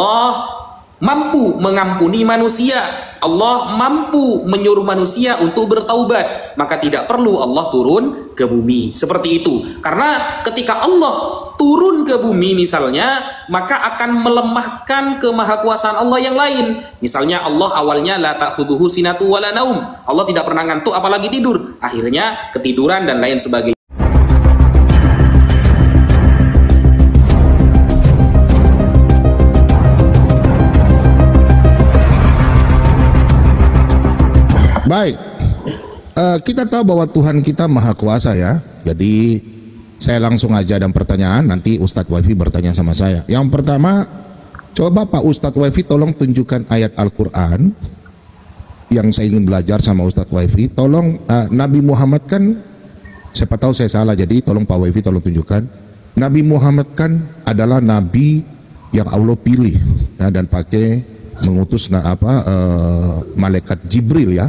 Allah mampu mengampuni manusia, Allah mampu menyuruh manusia untuk bertaubat, maka tidak perlu Allah turun ke bumi. Seperti itu. Karena ketika Allah turun ke bumi misalnya, maka akan melemahkan kemahakuasaan Allah yang lain. Misalnya Allah awalnya la ta'khudhuhu sinatu wala naum. Allah tidak pernah ngantuk apalagi tidur. Akhirnya ketiduran dan lain sebagainya. Baik, kita tahu bahwa Tuhan kita maha kuasa ya. Jadi saya langsung aja dan pertanyaan, nanti Ustadz Wifi bertanya sama saya. Yang pertama, coba Pak Ustadz Wifi tolong tunjukkan ayat Al-Quran yang saya ingin belajar sama Ustadz Wifi. Tolong, Nabi Muhammad kan, siapa tahu saya salah, jadi tolong Pak Wifi tolong tunjukkan. Nabi Muhammad kan adalah Nabi yang Allah pilih ya, dan pakai mengutus malaikat Jibril ya,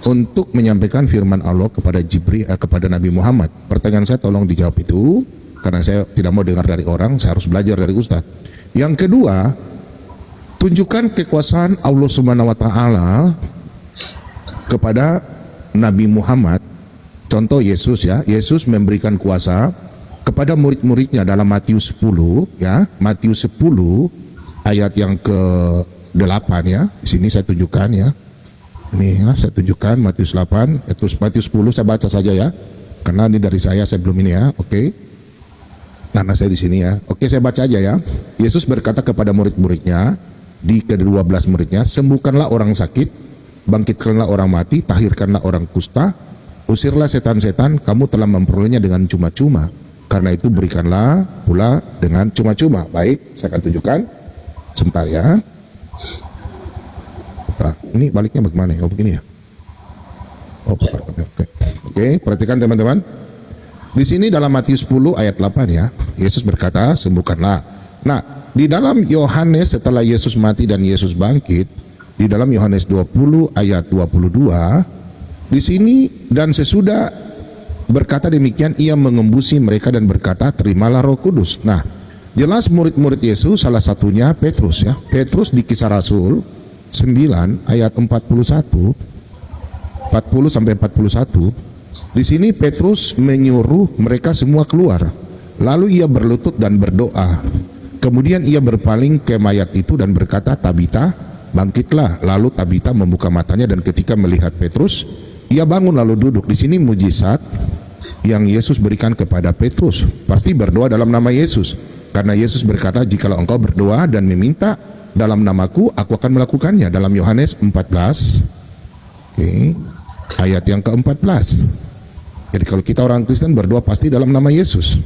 untuk menyampaikan firman Allah kepada Jibril, kepada Nabi Muhammad. Pertanyaan saya tolong dijawab itu, karena saya tidak mau dengar dari orang, saya harus belajar dari Ustadz. Yang kedua, tunjukkan kekuasaan Allah Subhanahu wa Ta'ala kepada Nabi Muhammad. Contoh Yesus ya, Yesus memberikan kuasa kepada murid-muridnya dalam Matius 10 ya, Matius 10 ayat yang ke-8 ya. Di sini saya tunjukkan ya. Ini ya, saya tunjukkan Matius 8, terus Matius 10 saya baca saja ya. Karena ini dari saya belum ini ya. Oke. Karena saya di sini ya. Oke, saya baca aja ya. Yesus berkata kepada murid-muridnya, di ke-12 muridnya, sembuhkanlah orang sakit, bangkitkanlah orang mati, tahirkanlah orang kusta, usirlah setan-setan, kamu telah memperolehnya dengan cuma-cuma. Karena itu berikanlah pula dengan cuma-cuma. Baik, saya akan tunjukkan. Sebentar ya. Nah, ini baliknya bagaimana ya? Oh begini ya. Oh putar. Oke, perhatikan teman-teman. Di sini dalam Matius 10 ayat 8 ya, Yesus berkata, sembuhkanlah. Nah, di dalam Yohanes setelah Yesus mati dan Yesus bangkit, di dalam Yohanes 20 ayat 22, di sini dan sesudah berkata demikian, ia mengembusi mereka dan berkata, terimalah Roh Kudus. Nah, jelas murid-murid Yesus salah satunya Petrus ya. Petrus di Kisah Rasul 9 ayat 40 sampai 41. Di sini Petrus menyuruh mereka semua keluar. Lalu ia berlutut dan berdoa. Kemudian ia berpaling ke mayat itu dan berkata, Tabita, bangkitlah. Lalu Tabita membuka matanya dan ketika melihat Petrus, ia bangun lalu duduk. Di sini mujizat yang Yesus berikan kepada Petrus. Pasti berdoa dalam nama Yesus. Karena Yesus berkata, jikalau engkau berdoa dan meminta dalam namaku, aku akan melakukannya. Dalam Yohanes 14 ayat yang ke-14. Jadi kalau kita orang Kristen berdoa pasti dalam nama Yesus.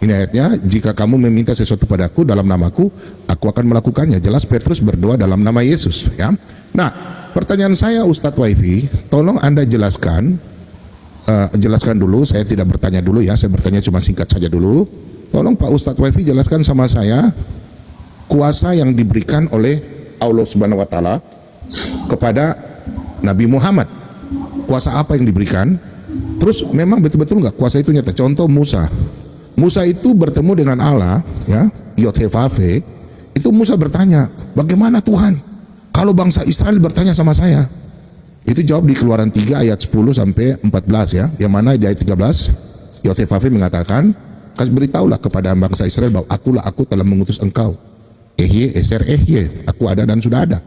Ini ayatnya, jika kamu meminta sesuatu padaku dalam namaku, aku akan melakukannya. Jelas Petrus berdoa dalam nama Yesus ya. Nah, pertanyaan saya Ustadz Wifi, tolong Anda jelaskan dulu. Saya tidak bertanya dulu ya, saya bertanya cuma singkat saja dulu. Tolong Pak Ustadz Wifi jelaskan sama saya kuasa yang diberikan oleh Allah Subhanahu wa Ta'ala kepada Nabi Muhammad. Kuasa apa yang diberikan? Terus memang betul-betul nggak kuasa itu nyata? Contoh Musa. Musa itu bertemu dengan Allah ya, Yod-Heh-Vav-Heh. Itu Musa bertanya, bagaimana Tuhan kalau bangsa Israel bertanya sama saya? Itu jawab di Keluaran 3 ayat 10 sampai 14 ya. Yang mana di ayat 13 Yod-Heh-Vav-Heh mengatakan, beritahulah kepada bangsa Israel bahwa aku telah mengutus engkau. Ehye, eser, ehye, aku ada dan sudah ada.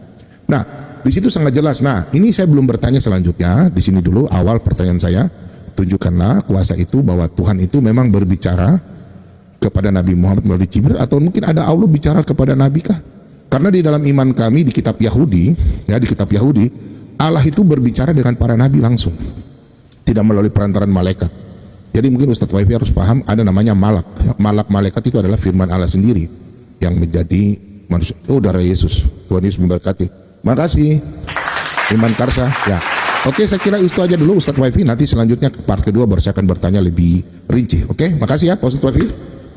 Nah, di situ sangat jelas. Nah, ini saya belum bertanya selanjutnya. Di sini dulu awal pertanyaan saya. Tunjukkanlah kuasa itu, bahwa Tuhan itu memang berbicara kepada Nabi Muhammad melalui Jibril, atau mungkin ada Allah bicara kepada Nabi kah? Karena di dalam iman kami di kitab Yahudi, ya di kitab Yahudi, Allah itu berbicara dengan para nabi langsung, tidak melalui perantaran malaikat. Jadi mungkin Ustadz Wifi harus paham ada namanya malak. Malaikat itu adalah firman Allah sendiri yang menjadi manusia. Oh, darah Yesus. Tuhan Yesus memberkati. Makasih Iman Karsa ya. Oke, saya kira itu aja dulu Ustadz Wifi. Nanti selanjutnya part kedua baru saya akan bertanya lebih rinci. Oke, makasih ya Pak Ustadz Wifi.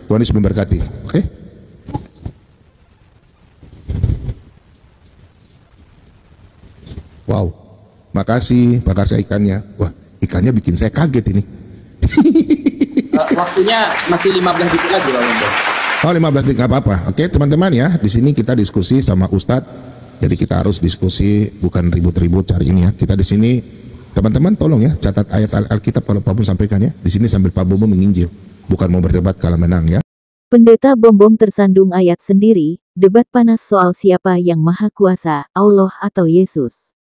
Tuhan Yesus memberkati. Oke. Wow, makasih ikannya. Wah, ikannya bikin saya kaget ini. Waktunya masih 15 detik lagi Pak Wifi. Oh, 15 detik nggak apa-apa. Oke, teman-teman ya, di sini kita diskusi sama Ustadz. Jadi kita harus diskusi, bukan ribut-ribut cari ini ya. Kita di sini, teman-teman tolong ya, catat ayat Alkitab kalau Pak Bom sampaikan ya. Di sini sambil Pak Bom menginjil, bukan mau berdebat kalah menang ya. Pendeta Bom tersandung ayat sendiri, debat panas soal siapa yang maha kuasa, Allah atau Yesus.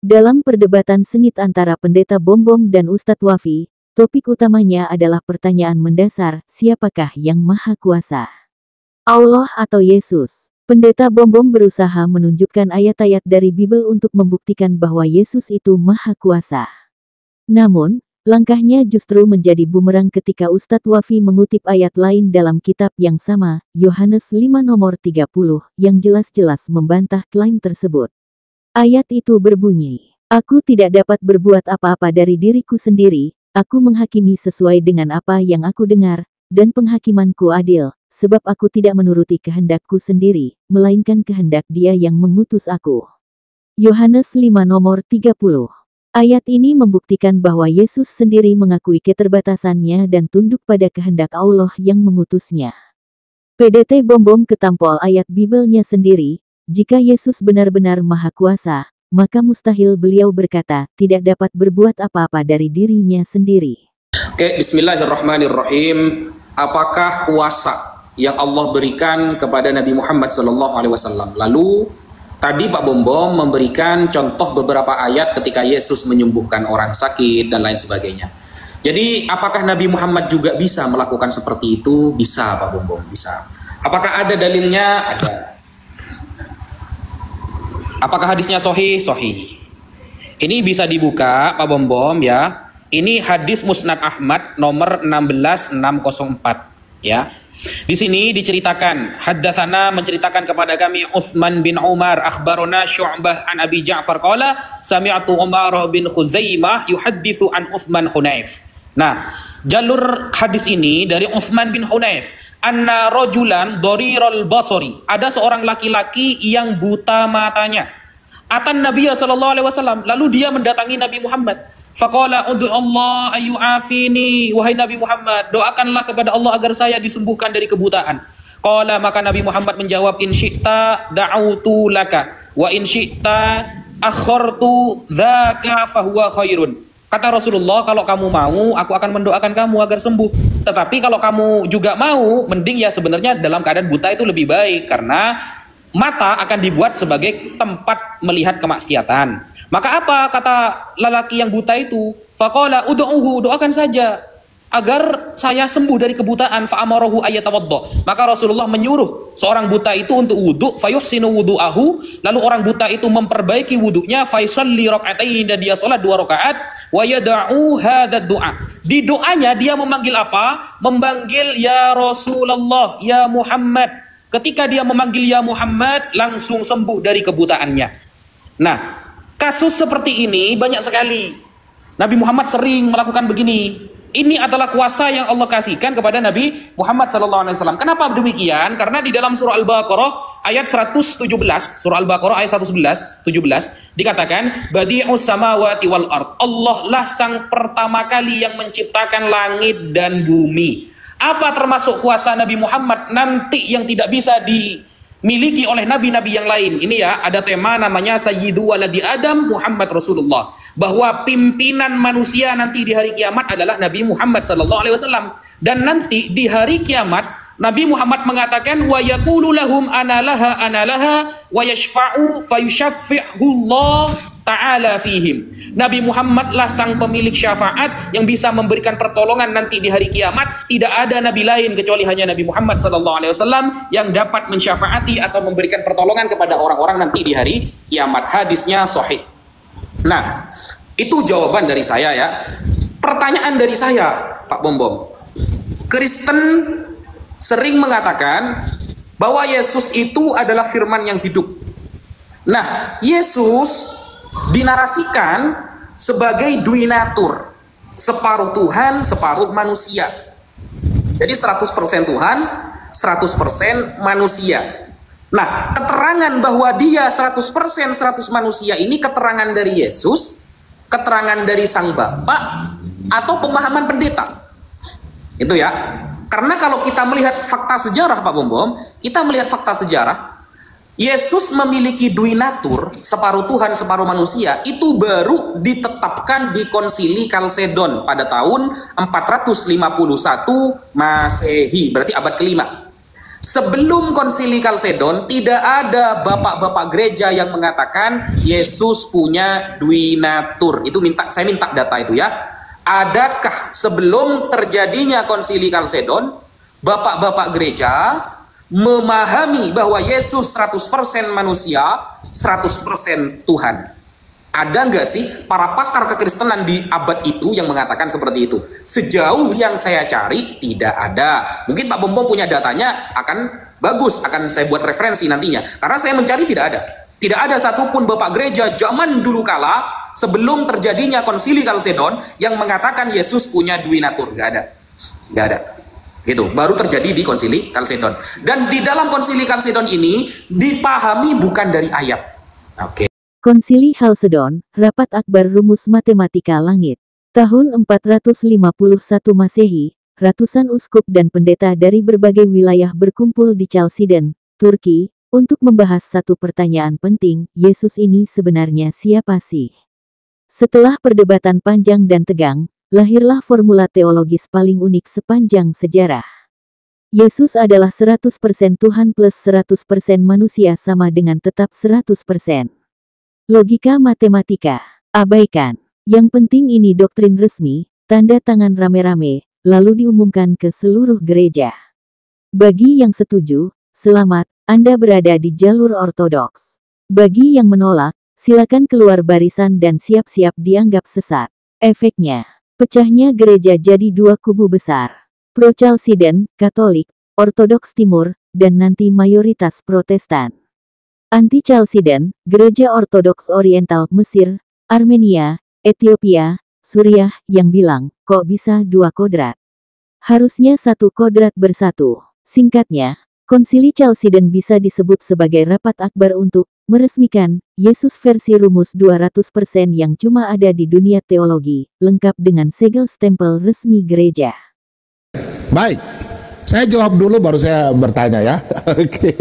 Dalam perdebatan sengit antara Pendeta Bom dan Ustadz Wafi, topik utamanya adalah pertanyaan mendasar, siapakah yang maha kuasa? Allah atau Yesus? Pendeta Bom berusaha menunjukkan ayat-ayat dari Bible untuk membuktikan bahwa Yesus itu maha kuasa. Namun, langkahnya justru menjadi bumerang ketika Ustadz Wafi mengutip ayat lain dalam kitab yang sama, Yohanes 5 nomor 30, yang jelas-jelas membantah klaim tersebut. Ayat itu berbunyi, "Aku tidak dapat berbuat apa-apa dari diriku sendiri, aku menghakimi sesuai dengan apa yang aku dengar, dan penghakimanku adil, sebab aku tidak menuruti kehendakku sendiri, melainkan kehendak Dia yang mengutus aku." Yohanes 5 nomor 30. Ayat ini membuktikan bahwa Yesus sendiri mengakui keterbatasannya dan tunduk pada kehendak Allah yang mengutusnya. PDT Bom ketampol ayat Bible-nya sendiri, jika Yesus benar-benar maha kuasa, maka mustahil beliau berkata, tidak dapat berbuat apa-apa dari dirinya sendiri. Oke, bismillahirrahmanirrahim. Apakah kuasa yang Allah berikan kepada Nabi Muhammad SAW? Lalu tadi Pak Bom memberikan contoh beberapa ayat ketika Yesus menyembuhkan orang sakit dan lain sebagainya. Jadi apakah Nabi Muhammad juga bisa melakukan seperti itu? Bisa Pak Bom, bisa. Apakah ada dalilnya? Ada. Apakah hadisnya sahih? Sahih. Ini bisa dibuka Pak Bom ya. Ini hadis Musnad Ahmad nomor 16604 ya. Di sini diceritakan, haddatsana menceritakan kepada kami Utsman bin Umar akhbarona Syu'bah an Abi Ja'far qala sami'tu Umar bin Khuzaimah yuhadditsu an Utsman Hunayf. Nah, jalur hadis ini dari Utsman bin Hunayf, anna rajulan dhariral basari, ada seorang laki-laki yang buta matanya. Atan Nabiya sallallahu alaihi wasallam, lalu dia mendatangi Nabi Muhammad. Faqala ud'u Allah ayyu'afini, wahai Nabi Muhammad, doakanlah kepada Allah agar saya disembuhkan dari kebutaan. Qala, maka Nabi Muhammad menjawab, in syi'ta da'autu laka wa in syi'ta akhartu dzaka fahuwa khairun. Kata Rasulullah, kalau kamu mau, aku akan mendoakan kamu agar sembuh. Tetapi kalau kamu juga mau, mending ya sebenarnya dalam keadaan buta itu lebih baik, karena mata akan dibuat sebagai tempat melihat kemaksiatan. Maka apa kata lelaki yang buta itu? Faqala ud'uhu, doakan saja agar saya sembuh dari kebutaan. Fa'amarahu ayatawaddo. Maka Rasulullah menyuruh seorang buta itu untuk wudu, fayuhsinu wudu'ahu, lalu orang buta itu memperbaiki wudunya, fayusalli raka'ataini, dan dia salat 2 rakaat, wa yada'u hadzal du'a. Di doanya dia memanggil apa? Memanggil ya Rasulullah, ya Muhammad. Ketika dia memanggil ya Muhammad, langsung sembuh dari kebutaannya. Nah, kasus seperti ini banyak sekali. Nabi Muhammad sering melakukan begini. Ini adalah kuasa yang Allah kasihkan kepada Nabi Muhammad SAW. Kenapa demikian? Karena di dalam surah Al-Baqarah ayat 117, surah Al-Baqarah ayat 117 dikatakan, Badi'us samawati wal ard. Allah lah sang pertama kali yang menciptakan langit dan bumi. Apa termasuk kuasa Nabi Muhammad nanti yang tidak bisa dimiliki oleh nabi-nabi yang lain? Ini ya, ada tema namanya Sayyidu Waladi Adam Muhammad Rasulullah, bahwa pimpinan manusia nanti di hari kiamat adalah Nabi Muhammad SAW. Dan nanti di hari kiamat Nabi Muhammad mengatakan, wa yaqulu lahum analaha wa yashfa'u fayushaffi'hu Allah ta'ala fihim. Nabi Muhammad lah sang pemilik syafaat yang bisa memberikan pertolongan nanti di hari kiamat. Tidak ada nabi lain kecuali hanya Nabi Muhammad SAW yang dapat mensyafaati atau memberikan pertolongan kepada orang-orang nanti di hari kiamat. Hadisnya sahih. Nah, itu jawaban dari saya ya. Pertanyaan dari saya, Pak Bom. Kristen sering mengatakan bahwa Yesus itu adalah firman yang hidup. Nah, Yesus dinarasikan sebagai duinatur, separuh Tuhan, separuh manusia. Jadi 100% Tuhan, 100% manusia. Nah, keterangan bahwa dia 100% 100 manusia ini keterangan dari Yesus, keterangan dari Sang Bapa, atau pemahaman pendeta? Itu ya. Karena kalau kita melihat fakta sejarah Pak Bom, kita melihat fakta sejarah, Yesus memiliki dui natur, separuh Tuhan, separuh manusia, itu baru ditetapkan di Konsili Kalsedon pada tahun 451 Masehi, berarti abad kelima. Sebelum Konsili Kalsedon, tidak ada bapak-bapak gereja yang mengatakan Yesus punya dui natur. Itu saya minta data itu ya. Adakah sebelum terjadinya Konsili Kalsedon, bapak-bapak gereja memahami bahwa Yesus 100% manusia, 100% Tuhan? Ada nggak sih para pakar kekristenan di abad itu yang mengatakan seperti itu? Sejauh yang saya cari, tidak ada. Mungkin Pak Bom punya datanya, akan bagus, akan saya buat referensi nantinya. Karena saya mencari tidak ada. Tidak ada satupun bapak gereja zaman dulu kala, sebelum terjadinya Konsili Kalsedon, yang mengatakan Yesus punya dui natur. Nggak ada. Nggak ada. Gitu. Baru terjadi di Konsili Kalsedon. Dan di dalam Konsili Kalsedon ini, dipahami bukan dari ayat. Oke. Konsili Chalcedon, Rapat Akbar Rumus Matematika Langit. Tahun 451 Masehi, ratusan uskup dan pendeta dari berbagai wilayah berkumpul di Chalcedon, Turki, untuk membahas satu pertanyaan penting, Yesus ini sebenarnya siapa sih? Setelah perdebatan panjang dan tegang, lahirlah formula teologis paling unik sepanjang sejarah. Yesus adalah 100% Tuhan plus 100% manusia sama dengan tetap 100%. Logika matematika, abaikan. Yang penting ini doktrin resmi, tanda tangan rame-rame, lalu diumumkan ke seluruh gereja. Bagi yang setuju, selamat, Anda berada di jalur ortodoks. Bagi yang menolak, silakan keluar barisan dan siap-siap dianggap sesat. Efeknya, pecahnya gereja jadi dua kubu besar. Pro-Chalcedon, Katolik, Ortodoks Timur, dan nanti mayoritas Protestan. Anti-Chalcedon, Gereja Ortodoks Oriental Mesir, Armenia, Ethiopia, Suriah, yang bilang, kok bisa dua kodrat? Harusnya satu kodrat bersatu. Singkatnya, Konsili Chalcedon bisa disebut sebagai rapat akbar untuk meresmikan Yesus versi rumus 200% yang cuma ada di dunia teologi, lengkap dengan segel stempel resmi gereja. Baik, saya jawab dulu baru saya bertanya ya. Oke.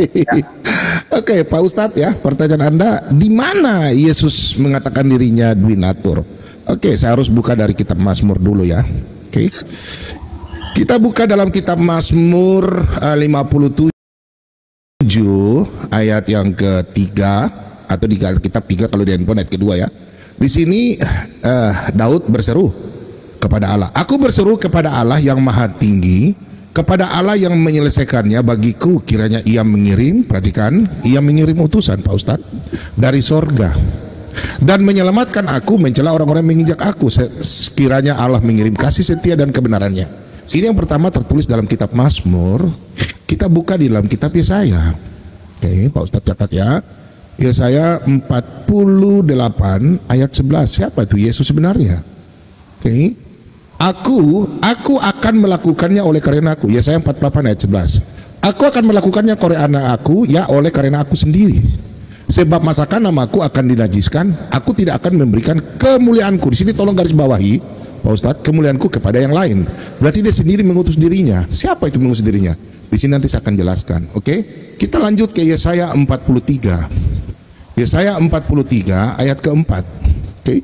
Oke, Pak Ustadz ya, pertanyaan Anda, di mana Yesus mengatakan dirinya dui natur? Oke, saya harus buka dari kitab Mazmur dulu ya. Oke. Kita buka dalam kitab Mazmur 57 ayat yang ketiga, atau di kitab 3 kalau di handphone ayat kedua ya. Di sini Daud berseru kepada Allah. Aku berseru kepada Allah yang maha tinggi, kepada Allah yang menyelesaikannya bagiku, kiranya ia mengirim, perhatikan, ia mengirim utusan Pak Ustadz dari sorga dan menyelamatkan aku, mencela orang-orang yang menginjak aku. Sekiranya Allah mengirim kasih setia dan kebenarannya. Ini yang pertama tertulis dalam kitab Mazmur. Kita buka di dalam kitab Yesaya. Oke, Pak Ustadz catat ya. Yesaya 48 ayat 11. Siapa itu Yesus sebenarnya? Oke. Aku akan melakukannya oleh karena aku. Yesaya 48 ayat 11. Aku akan melakukannya karena aku, ya oleh karena aku sendiri. Sebab masakan namaku akan dinajiskan, aku tidak akan memberikan kemuliaanku. Di sini tolong garis bawahi, Pak Ustadz, kemuliaanku kepada yang lain. Berarti dia sendiri mengutus dirinya. Siapa itu mengutus dirinya? Di sini nanti saya akan jelaskan. Oke? Kita lanjut ke Yesaya 43. Yesaya 43 ayat keempat. Oke?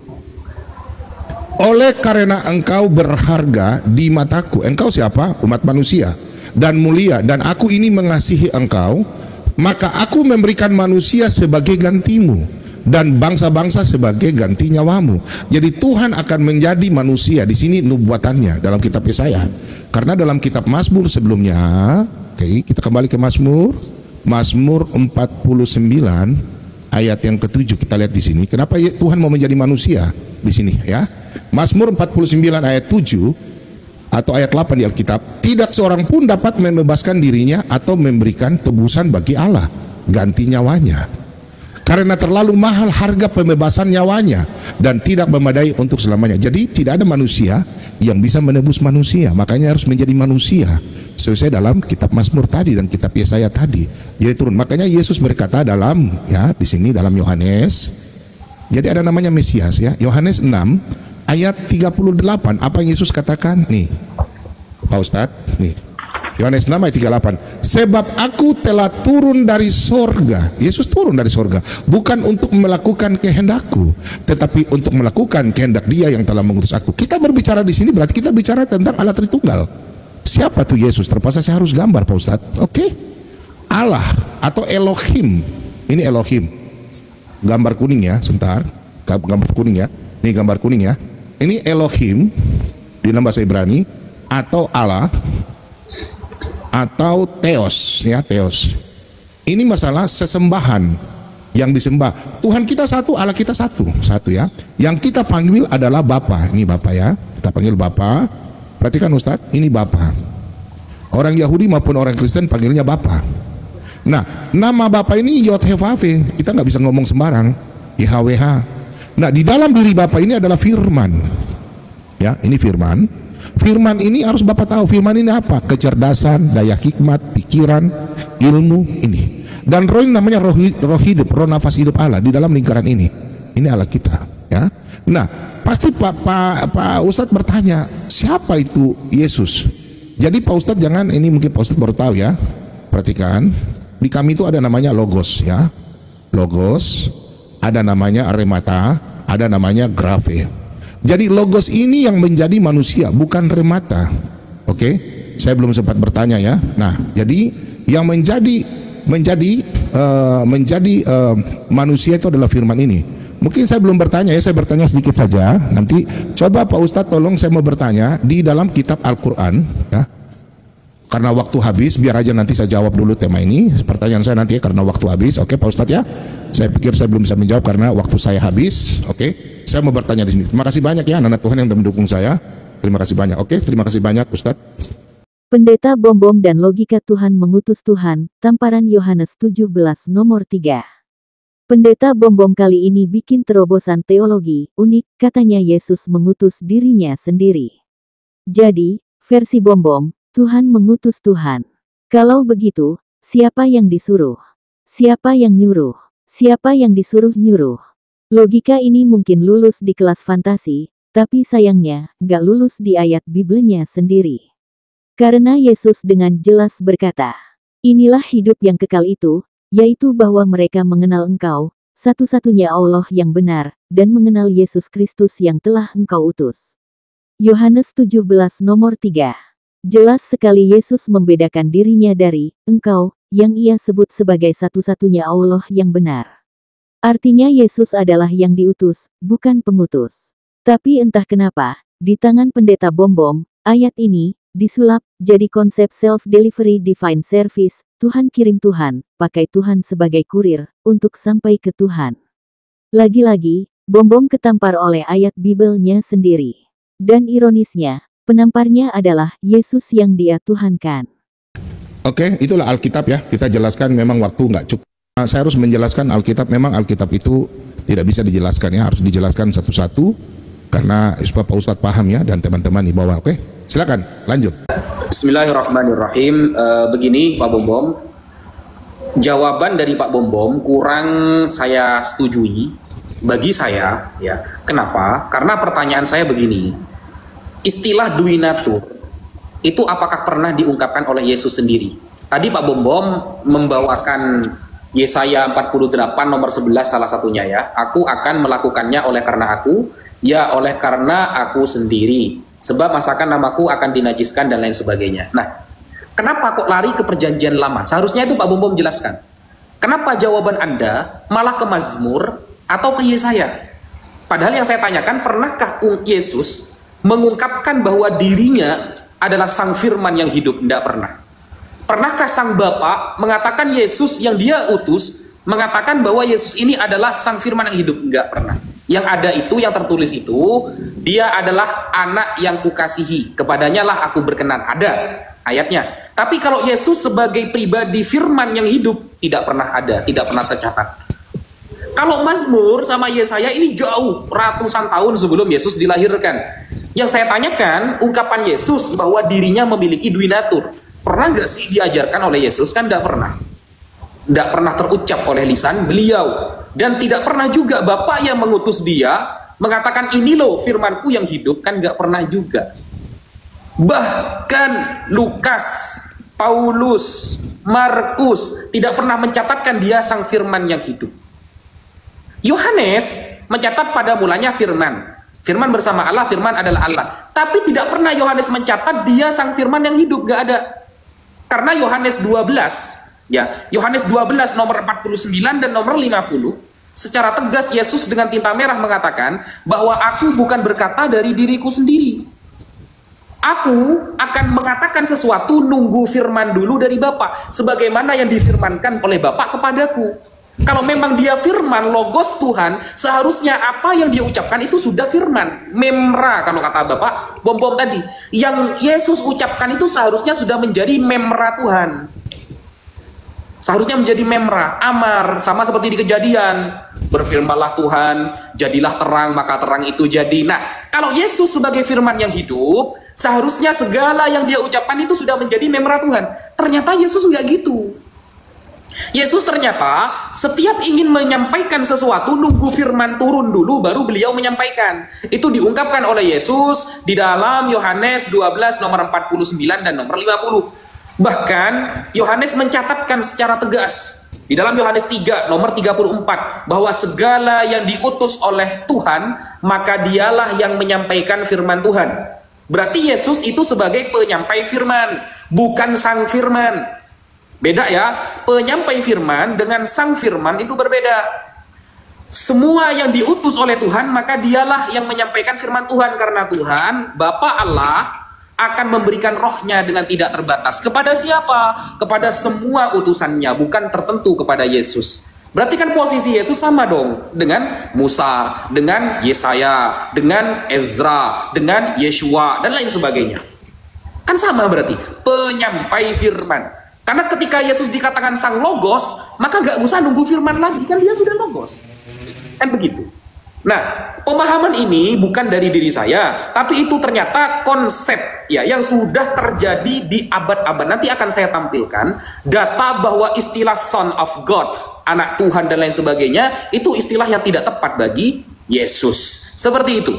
Oleh karena engkau berharga di mataku. Engkau siapa? Umat manusia. Dan mulia. Dan aku ini mengasihi engkau. Maka aku memberikan manusia sebagai gantimu. Dan bangsa-bangsa sebagai ganti nyawamu. Jadi Tuhan akan menjadi manusia. Di sini nubuatannya dalam kitab Yesaya. Karena dalam kitab Mazmur sebelumnya. Oke, kita kembali ke Mazmur. Mazmur 49 ayat yang ke-7 kita lihat di sini. Kenapa Tuhan mau menjadi manusia di sini ya? Mazmur 49 ayat 7 atau ayat 8 di Alkitab, tidak seorang pun dapat membebaskan dirinya atau memberikan tebusan bagi Allah, ganti nyawanya. Karena terlalu mahal harga pembebasan nyawanya dan tidak memadai untuk selamanya. Jadi tidak ada manusia yang bisa menebus manusia, makanya harus menjadi manusia. Sesuai dalam kitab Mazmur tadi dan kitab Yesaya tadi. Jadi turun. Makanya Yesus berkata dalam ya di sini dalam Yohanes. Jadi ada namanya Mesias ya. Yohanes 6 ayat 38. Apa yang Yesus katakan? Nih. Pak Ustadz, nih. Yohanes 6 ayat 38. Sebab aku telah turun dari sorga. Yesus turun dari sorga, bukan untuk melakukan kehendakku, tetapi untuk melakukan kehendak Dia yang telah mengutus aku. Kita berbicara di sini berarti kita bicara tentang Allah Tritunggal. Siapa tuh Yesus? Terpaksa saya harus gambar, Pak Ustadz. Oke. Allah atau Elohim. Ini Elohim. Gambar kuning ya, sebentar. Gambar kuning ya. Ini gambar kuning ya. Ini Elohim di dalam bahasa Ibrani, atau Allah, atau Theos ya, Theos. Ini masalah sesembahan yang disembah. Tuhan kita satu, Allah kita satu ya. Yang kita panggil adalah Bapa. Ini Bapa ya, kita panggil Bapa. Perhatikan Ustadz, ini Bapa. Orang Yahudi maupun orang Kristen panggilnya Bapa. Nah, nama Bapa ini Yod-Heh-Vav-He. Kita nggak bisa ngomong sembarang. YHWH. Nah, di dalam diri Bapa ini adalah firman. Ya, ini firman. Firman ini harus Bapak tahu, firman ini apa? Kecerdasan, daya hikmat, pikiran, ilmu ini. Dan roh ini namanya roh hidup, roh nafas hidup Allah di dalam lingkaran ini. Ini Allah kita, ya. Nah, pasti Pak Ustadz bertanya, siapa itu Yesus? Jadi Pak Ustadz jangan, ini mungkin Pak Ustadz baru tahu ya. Perhatikan, di kami itu ada namanya logos ya. Logos, ada namanya remata, ada namanya graphe. Jadi logos ini yang menjadi manusia, bukan remata. Oke, saya belum sempat bertanya ya. Nah, jadi yang menjadi manusia itu adalah firman ini. Mungkin saya belum bertanya ya, saya bertanya sedikit saja. Nanti coba Pak Ustadz tolong saya mau bertanya di dalam kitab Al-Quran ya. Karena waktu habis, biar aja nanti saya jawab dulu tema ini. Pertanyaan saya nanti ya, karena waktu habis. Oke Pak Ustadz ya. Saya pikir saya belum bisa menjawab karena waktu saya habis. Oke, saya mau bertanya di sini. Terima kasih banyak ya anak-anak Tuhan yang mendukung saya. Terima kasih banyak. Oke, terima kasih banyak Ustadz. Pendeta Bom dan Logika Tuhan Mengutus Tuhan, Tamparan Yohanes 17 nomor 3. Pendeta Bom kali ini bikin terobosan teologi unik, katanya Yesus mengutus dirinya sendiri. Jadi, versi Bom, Tuhan mengutus Tuhan. Kalau begitu, siapa yang disuruh? Siapa yang nyuruh? Siapa yang disuruh nyuruh? Logika ini mungkin lulus di kelas fantasi, tapi sayangnya, nggak lulus di ayat Biblenya sendiri. Karena Yesus dengan jelas berkata, inilah hidup yang kekal itu, yaitu bahwa mereka mengenal Engkau, satu-satunya Allah yang benar, dan mengenal Yesus Kristus yang telah Engkau utus. Yohanes 17 nomor 3. Jelas sekali Yesus membedakan dirinya dari Engkau, yang ia sebut sebagai satu-satunya Allah yang benar. Artinya Yesus adalah yang diutus, bukan pengutus. Tapi entah kenapa, di tangan pendeta Bom, ayat ini disulap jadi konsep self-delivery divine service, Tuhan kirim Tuhan, pakai Tuhan sebagai kurir, untuk sampai ke Tuhan. Lagi-lagi, Bom ketampar oleh ayat Bibelnya sendiri. Dan ironisnya, penamparnya adalah Yesus yang dia Tuhankan. Oke, itulah Alkitab ya. Kita jelaskan memang waktu nggak cukup. Saya harus menjelaskan Alkitab. Memang Alkitab itu tidak bisa dijelaskan ya, harus dijelaskan satu-satu karena supaya Pak Ustadz paham ya dan teman-teman di bawah. Oke, silakan lanjut. Bismillahirrahmanirrahim. Begini Pak Bom, jawaban dari Pak Bom kurang saya setujui bagi saya ya. Kenapa? Karena pertanyaan saya begini. Istilah duinatur itu apakah pernah diungkapkan oleh Yesus sendiri? Tadi Pak Bom membawakan Yesaya 48 nomor 11 salah satunya ya. Aku akan melakukannya oleh karena aku, ya oleh karena aku sendiri. Sebab masakan namaku akan dinajiskan dan lain sebagainya. Nah, kenapa kok lari ke perjanjian lama? Seharusnya itu Pak Bom jelaskan. Kenapa jawaban Anda malah ke Mazmur atau ke Yesaya? Padahal yang saya tanyakan, pernahkah Yesus mengungkapkan bahwa dirinya adalah sang firman yang hidup? Tidak pernah. Pernahkah sang Bapa mengatakan Yesus yang dia utus, mengatakan bahwa Yesus ini adalah sang firman yang hidup? Enggak pernah. Yang ada itu, yang tertulis itu, dia adalah anak yang kukasihi, kepadanya lah aku berkenan. Ada ayatnya. Tapi kalau Yesus sebagai pribadi firman yang hidup, tidak pernah ada, tidak pernah tercatat. Kalau Mazmur sama Yesaya ini jauh, ratusan tahun sebelum Yesus dilahirkan. Yang saya tanyakan, ungkapan Yesus bahwa dirinya memiliki duinatur, pernah nggak sih diajarkan oleh Yesus? Kan tidak pernah. Tidak pernah terucap oleh lisan beliau. Dan tidak pernah juga Bapa yang mengutus dia mengatakan ini loh firmanku yang hidup, kan nggak pernah juga. Bahkan Lukas Paulus, Markus tidak pernah mencatatkan dia sang firman yang hidup. Yohanes mencatat pada mulanya firman. Firman bersama Allah, firman adalah Allah. Tapi tidak pernah Yohanes mencatat dia sang firman yang hidup, gak ada. Karena Yohanes 12, ya, Yohanes 12 nomor 49 dan nomor 50, secara tegas Yesus dengan tinta merah mengatakan bahwa aku bukan berkata dari diriku sendiri. Aku akan mengatakan sesuatu, nunggu firman dulu dari Bapa, sebagaimana yang difirmankan oleh Bapa kepadaku. Kalau memang dia firman, logos Tuhan, seharusnya apa yang dia ucapkan itu sudah firman. Memra, kalau kata Bapak Bom tadi. Yang Yesus ucapkan itu seharusnya sudah menjadi memra Tuhan. Seharusnya menjadi memra, amar, sama seperti di Kejadian. Berfirmanlah Tuhan, jadilah terang, maka terang itu jadi. Nah, kalau Yesus sebagai firman yang hidup, seharusnya segala yang dia ucapkan itu sudah menjadi memra Tuhan. Ternyata Yesus nggak gitu. Yesus ternyata setiap ingin menyampaikan sesuatu, nunggu firman turun dulu, baru beliau menyampaikan. Itu diungkapkan oleh Yesus di dalam Yohanes 12 nomor 49 dan nomor 50. Bahkan Yohanes mencatatkan secara tegas di dalam Yohanes 3 nomor 34 bahwa segala yang diutus oleh Tuhan, maka dialah yang menyampaikan firman Tuhan. Berarti Yesus itu sebagai penyampai firman, bukan sang firman. Beda ya, penyampai firman dengan sang firman itu berbeda. Semua yang diutus oleh Tuhan, maka dialah yang menyampaikan firman Tuhan. Karena Tuhan, Bapa Allah, akan memberikan rohnya dengan tidak terbatas. Kepada siapa? Kepada semua utusannya, bukan tertentu kepada Yesus. Berarti kan posisi Yesus sama dong dengan Musa, dengan Yesaya, dengan Ezra, dengan Yeshua, dan lain sebagainya. Kan sama berarti, penyampai firman. Karena ketika Yesus dikatakan sang logos, maka gak usah nunggu firman lagi, kan dia sudah logos. Kan begitu. Nah, pemahaman ini bukan dari diri saya, tapi itu ternyata konsep ya yang sudah terjadi di abad-abad. Nanti akan saya tampilkan data bahwa istilah Son of God, anak Tuhan dan lain sebagainya, itu istilah yang tidak tepat bagi Yesus. Seperti itu.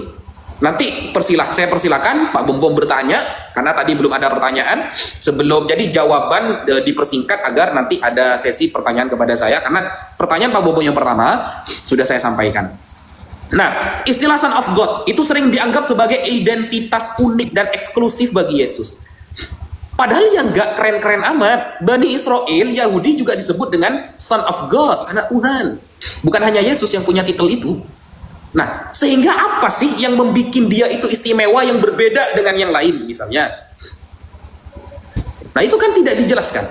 Nanti saya persilakan Pak Bom bertanya, karena tadi belum ada pertanyaan. Sebelum jadi jawaban dipersingkat agar nanti ada sesi pertanyaan kepada saya, karena pertanyaan Pak Bom yang pertama sudah saya sampaikan. Nah, istilah Son of God itu sering dianggap sebagai identitas unik dan eksklusif bagi Yesus. Padahal yang gak keren-keren amat, Bani Israel, Yahudi juga disebut dengan Son of God, anak Tuhan. Bukan hanya Yesus yang punya titel itu. Nah, sehingga apa sih yang membuat dia itu istimewa yang berbeda dengan yang lain misalnya? Nah, itu kan tidak dijelaskan.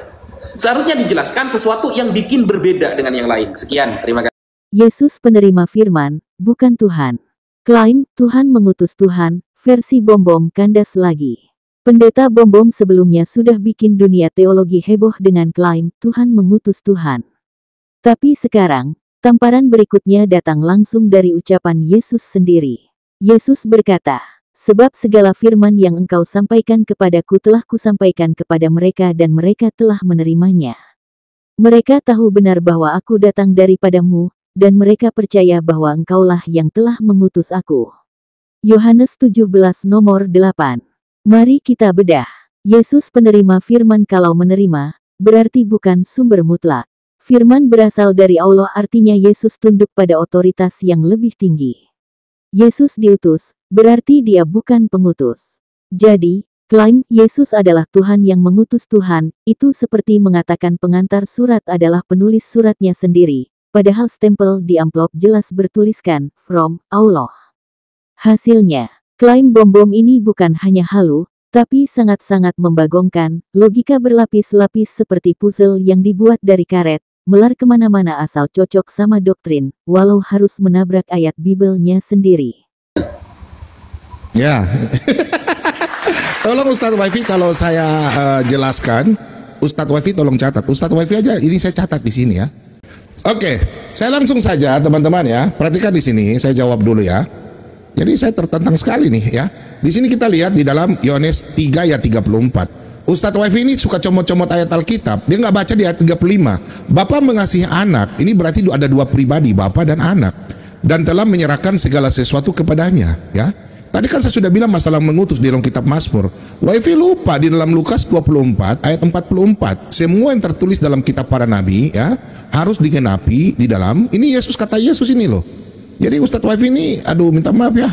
Seharusnya dijelaskan sesuatu yang bikin berbeda dengan yang lain. Sekian, terima kasih. Yesus penerima firman, bukan Tuhan. Klaim, Tuhan mengutus Tuhan, versi Bom kandas lagi. Pendeta Bom sebelumnya sudah bikin dunia teologi heboh dengan klaim, Tuhan mengutus Tuhan. Tapi sekarang, tamparan berikutnya datang langsung dari ucapan Yesus sendiri. Yesus berkata, sebab segala firman yang engkau sampaikan kepadaku telah kusampaikan kepada mereka dan mereka telah menerimanya. Mereka tahu benar bahwa aku datang daripadamu, dan mereka percaya bahwa engkaulah yang telah mengutus aku. Yohanes 17 nomor 8. Mari kita bedah. Yesus penerima firman. Kalau menerima, berarti bukan sumber mutlak. Firman berasal dari Allah, artinya Yesus tunduk pada otoritas yang lebih tinggi. Yesus diutus, berarti dia bukan pengutus. Jadi, klaim Yesus adalah Tuhan yang mengutus Tuhan, itu seperti mengatakan pengantar surat adalah penulis suratnya sendiri. Padahal stempel di amplop jelas bertuliskan, from Allah. Hasilnya, klaim Bom ini bukan hanya halu, tapi sangat-sangat membagongkan, logika berlapis-lapis seperti puzzle yang dibuat dari karet, melar kemana-mana asal cocok sama doktrin, walau harus menabrak ayat Bibelnya sendiri. Ya, tolong Ustadz Wifi kalau saya jelaskan, Ustadz Wifi tolong catat. Ustadz Wifi aja, ini saya catat di sini ya. Oke, saya langsung saja teman-teman ya. Perhatikan di sini, saya jawab dulu ya. Jadi saya tertantang sekali nih ya. Di sini kita lihat di dalam Yohanes 3 ayat 34. Ustadz Wifi ini suka comot-comot ayat Alkitab. Dia nggak baca di ayat 35. Bapa mengasihi anak. Ini berarti ada dua pribadi, Bapa dan anak. Dan telah menyerahkan segala sesuatu kepadanya ya. Tadi kan saya sudah bilang masalah mengutus di dalam kitab Mazmur. Wifi lupa di dalam Lukas 24 ayat 44. Semua yang tertulis dalam kitab para nabi ya harus digenapi di dalam. Ini Yesus, kata Yesus ini loh. Jadi Ustadz Wifi ini, aduh minta maaf ya.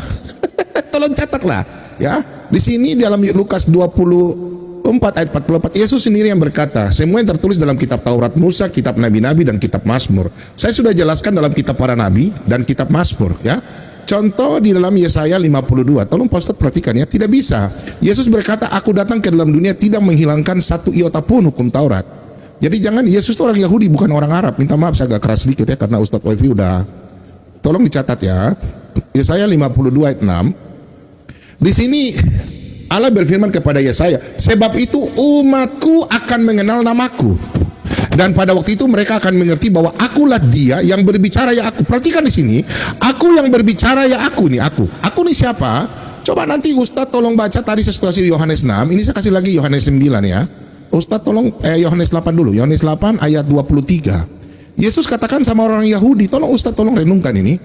Tolong catatlah ya. Di sini dalam Lukas 24 ayat 44 Yesus sendiri yang berkata, semua yang tertulis dalam kitab Taurat Musa, kitab nabi-nabi dan kitab Mazmur. Saya sudah jelaskan dalam kitab para nabi dan kitab Mazmur ya. Contoh di dalam Yesaya 52, tolong Pak Ustadz perhatikan ya, tidak bisa. Yesus berkata, aku datang ke dalam dunia tidak menghilangkan satu iota pun hukum Taurat. Jadi jangan, Yesus itu orang Yahudi bukan orang Arab. Minta maaf saya agak keras sedikit ya, karena Ustadz Wifi udah. Tolong dicatat ya, Yesaya 52 ayat 6. Di sini Allah berfirman kepada Yesaya, sebab itu umatku akan mengenal namaku. Dan pada waktu itu mereka akan mengerti bahwa akulah dia yang berbicara ya aku. Perhatikan di sini, aku yang berbicara ya aku nih, aku. Aku nih siapa? Coba nanti Ustadz tolong baca tadi situasi Yohanes 6. Ini saya kasih lagi Yohanes 9 ya. Ustadz tolong Yohanes 8 dulu. Yohanes 8 ayat 23. Yesus katakan sama orang Yahudi, tolong Ustadz tolong renungkan ini.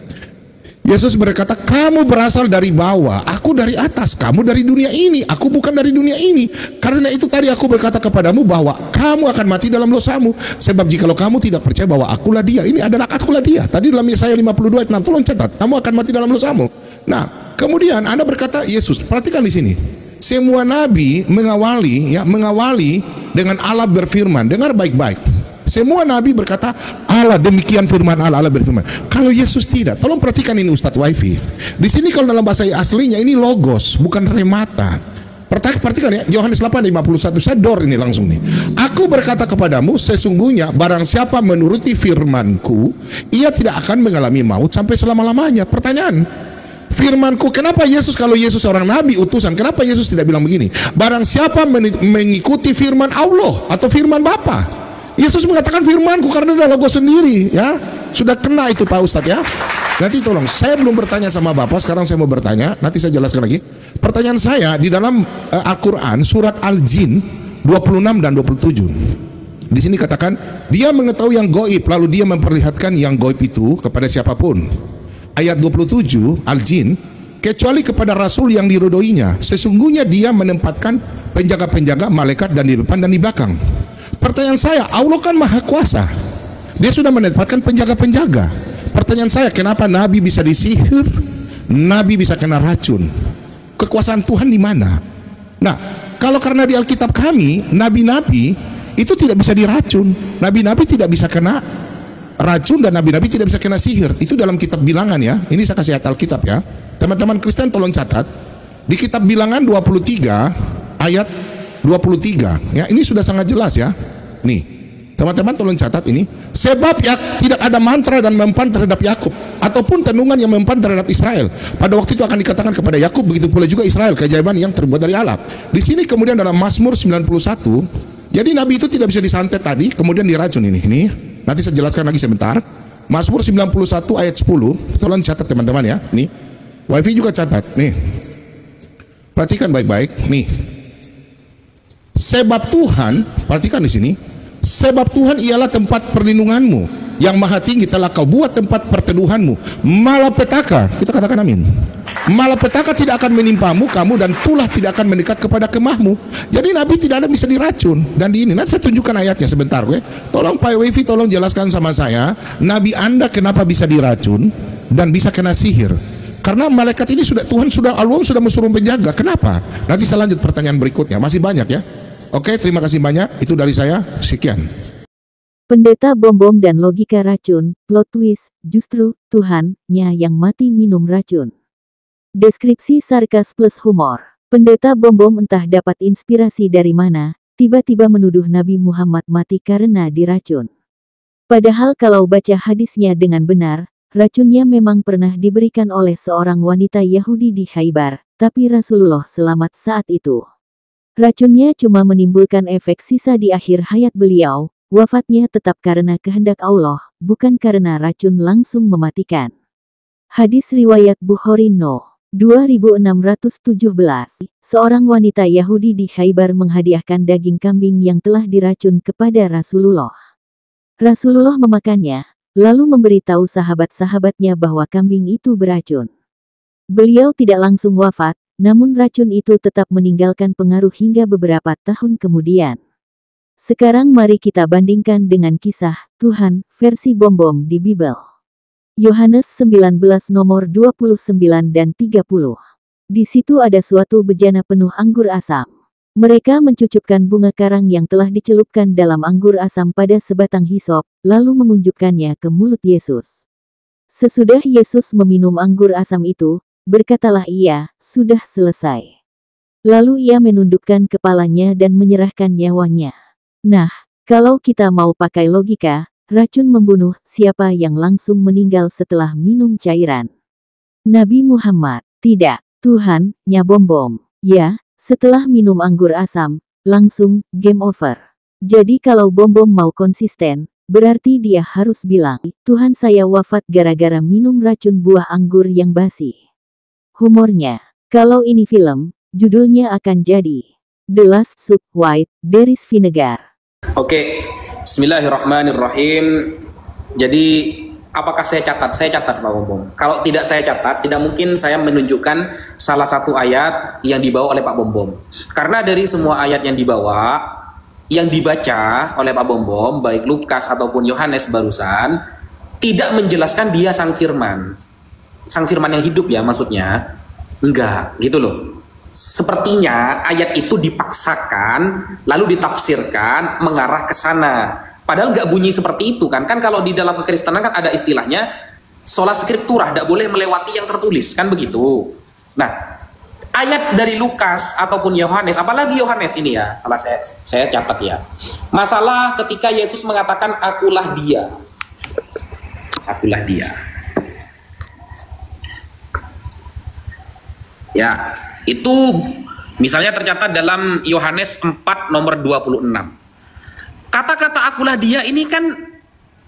Yesus berkata, kamu berasal dari bawah, aku dari atas, kamu dari dunia ini, aku bukan dari dunia ini. Karena itu tadi aku berkata kepadamu bahwa kamu akan mati dalam dosamu. Sebab jikalau kamu tidak percaya bahwa akulah dia, ini adalah akulah dia. Tadi dalam Yesaya 52 ayat 6, tolong catat, kamu akan mati dalam dosamu. Nah, kemudian Anda berkata, Yesus, perhatikan di sini. Semua nabi mengawali dengan Allah berfirman. Dengar baik-baik. Semua nabi berkata, Allah demikian firman Allah, Allah berfirman. Kalau Yesus tidak, tolong perhatikan ini Ustadz Wifi. Di sini kalau dalam bahasa aslinya ini logos, bukan remata. Perhatikan ya, Yohanes 8:51, saya dor ini langsung nih. Aku berkata kepadamu, sesungguhnya barang siapa menuruti firmanku, ia tidak akan mengalami maut sampai selama-lamanya. Pertanyaan, firmanku, kenapa Yesus, kalau Yesus seorang nabi utusan, kenapa Yesus tidak bilang begini? Barang siapa mengikuti firman Allah atau firman Bapa. Yesus mengatakan firmanku karena ada logo sendiri ya. Sudah kena itu Pak Ustadz ya. Nanti tolong, saya belum bertanya sama Bapak, sekarang saya mau bertanya, nanti saya jelaskan lagi. Pertanyaan saya di dalam Al-Quran surat Al-Jin 26 dan 27. Di sini katakan, dia mengetahui yang goib lalu dia memperlihatkan yang goib itu kepada siapapun. Ayat 27 Al-Jin, kecuali kepada rasul yang diridhoinya, sesungguhnya dia menempatkan penjaga-penjaga malaikat dan di depan dan di belakang. Pertanyaan saya, Allah kan maha kuasa, dia sudah menempatkan penjaga-penjaga. Pertanyaan saya, kenapa nabi bisa disihir, nabi bisa kena racun? Kekuasaan Tuhan di mana? Nah, kalau karena di Alkitab kami, nabi-nabi itu tidak bisa diracun, nabi-nabi tidak bisa kena racun, dan nabi-nabi tidak bisa kena sihir. Itu dalam kitab Bilangan ya. Ini saya kasih ayat Alkitab ya. Teman-teman Kristen tolong catat. Di kitab Bilangan 23 ayat 23 ya, ini sudah sangat jelas ya. Nih, teman-teman tolong catat ini. Sebab ya tidak ada mantra dan mempan terhadap Yakub ataupun tenungan yang mempan terhadap Israel. Pada waktu itu akan dikatakan kepada Yakub, begitu pula juga Israel, keajaiban yang terbuat dari Allah. Di sini kemudian dalam Mazmur 91, jadi nabi itu tidak bisa disantet tadi, kemudian diracun ini. Nanti saya jelaskan lagi sebentar. Mazmur 91 ayat 10. Tolong catat teman-teman ya. Nih. Wifi juga catat. Nih. Perhatikan baik-baik. Nih. Sebab Tuhan, perhatikan di sini. Sebab Tuhan ialah tempat perlindunganmu, yang maha tinggi telah kau buat tempat perteduhanmu. Malapetaka, kita katakan amin. Malapetaka tidak akan menimpamu, kamu dan tulah tidak akan mendekat kepada kemahmu. Jadi nabi tidak ada bisa diracun. Dan di ini, nanti saya tunjukkan ayatnya sebentar, Tolong Pak Wifi, tolong jelaskan sama saya, nabi Anda kenapa bisa diracun dan bisa kena sihir? Karena malaikat ini Tuhan sudah mensuruh penjaga. Kenapa? Nanti saya lanjut pertanyaan berikutnya, masih banyak ya. Oke, terima kasih banyak. Itu dari saya. Sekian. Pendeta bom-bom dan logika racun, plot twist, justru Tuhannya yang mati minum racun. Deskripsi sarkas plus humor. Pendeta bom-bom entah dapat inspirasi dari mana, tiba-tiba menuduh Nabi Muhammad mati karena diracun. Padahal kalau baca hadisnya dengan benar, racunnya memang pernah diberikan oleh seorang wanita Yahudi di Khaybar, tapi Rasulullah selamat saat itu. Racunnya cuma menimbulkan efek sisa di akhir hayat beliau, wafatnya tetap karena kehendak Allah, bukan karena racun langsung mematikan. Hadis riwayat Bukhari No. 2617. Seorang wanita Yahudi di Khaybar menghadiahkan daging kambing yang telah diracun kepada Rasulullah. Rasulullah memakannya, lalu memberitahu sahabat-sahabatnya bahwa kambing itu beracun. Beliau tidak langsung wafat, namun racun itu tetap meninggalkan pengaruh hingga beberapa tahun kemudian. Sekarang mari kita bandingkan dengan kisah Tuhan versi bom-bom di Bible. Yohanes 19 nomor 29 dan 30. Di situ ada suatu bejana penuh anggur asam. Mereka mencucukkan bunga karang yang telah dicelupkan dalam anggur asam pada sebatang hisop, lalu mengunjukkannya ke mulut Yesus. Sesudah Yesus meminum anggur asam itu, berkatalah ia, "Sudah selesai." Lalu ia menundukkan kepalanya dan menyerahkan nyawanya. Nah, kalau kita mau pakai logika, racun membunuh siapa yang langsung meninggal setelah minum cairan? Nabi Muhammad, tidak. Tuhan, nya bom-bom. Ya, setelah minum anggur asam, langsung game over. Jadi kalau bom-bom mau konsisten, berarti dia harus bilang, Tuhan saya wafat gara-gara minum racun buah anggur yang basi. Humornya, kalau ini film, judulnya akan jadi The Last Soup White, Deri's Vinegar. Oke, bismillahirrahmanirrahim. Jadi, apakah saya catat? Saya catat Pak Bom. Kalau tidak saya catat, tidak mungkin saya menunjukkan salah satu ayat yang dibawa oleh Pak Bom. Karena dari semua ayat yang dibaca oleh Pak Bom, baik Lukas ataupun Yohanes barusan, tidak menjelaskan dia sang firman. Sang firman yang hidup ya maksudnya. Enggak, gitu loh. Sepertinya ayat itu dipaksakan, lalu ditafsirkan mengarah ke sana. Padahal nggak bunyi seperti itu kan. Kan kalau di dalam kekristenan kan ada istilahnya sola scriptura, tidak boleh melewati yang tertulis, kan begitu. Nah, ayat dari Lukas ataupun Yohanes, apalagi Yohanes ini ya, salah saya catat ya. Masalah ketika Yesus mengatakan akulah dia. Akulah dia. Ya, itu misalnya tercatat dalam Yohanes 4 nomor 26. Kata-kata akulah dia ini kan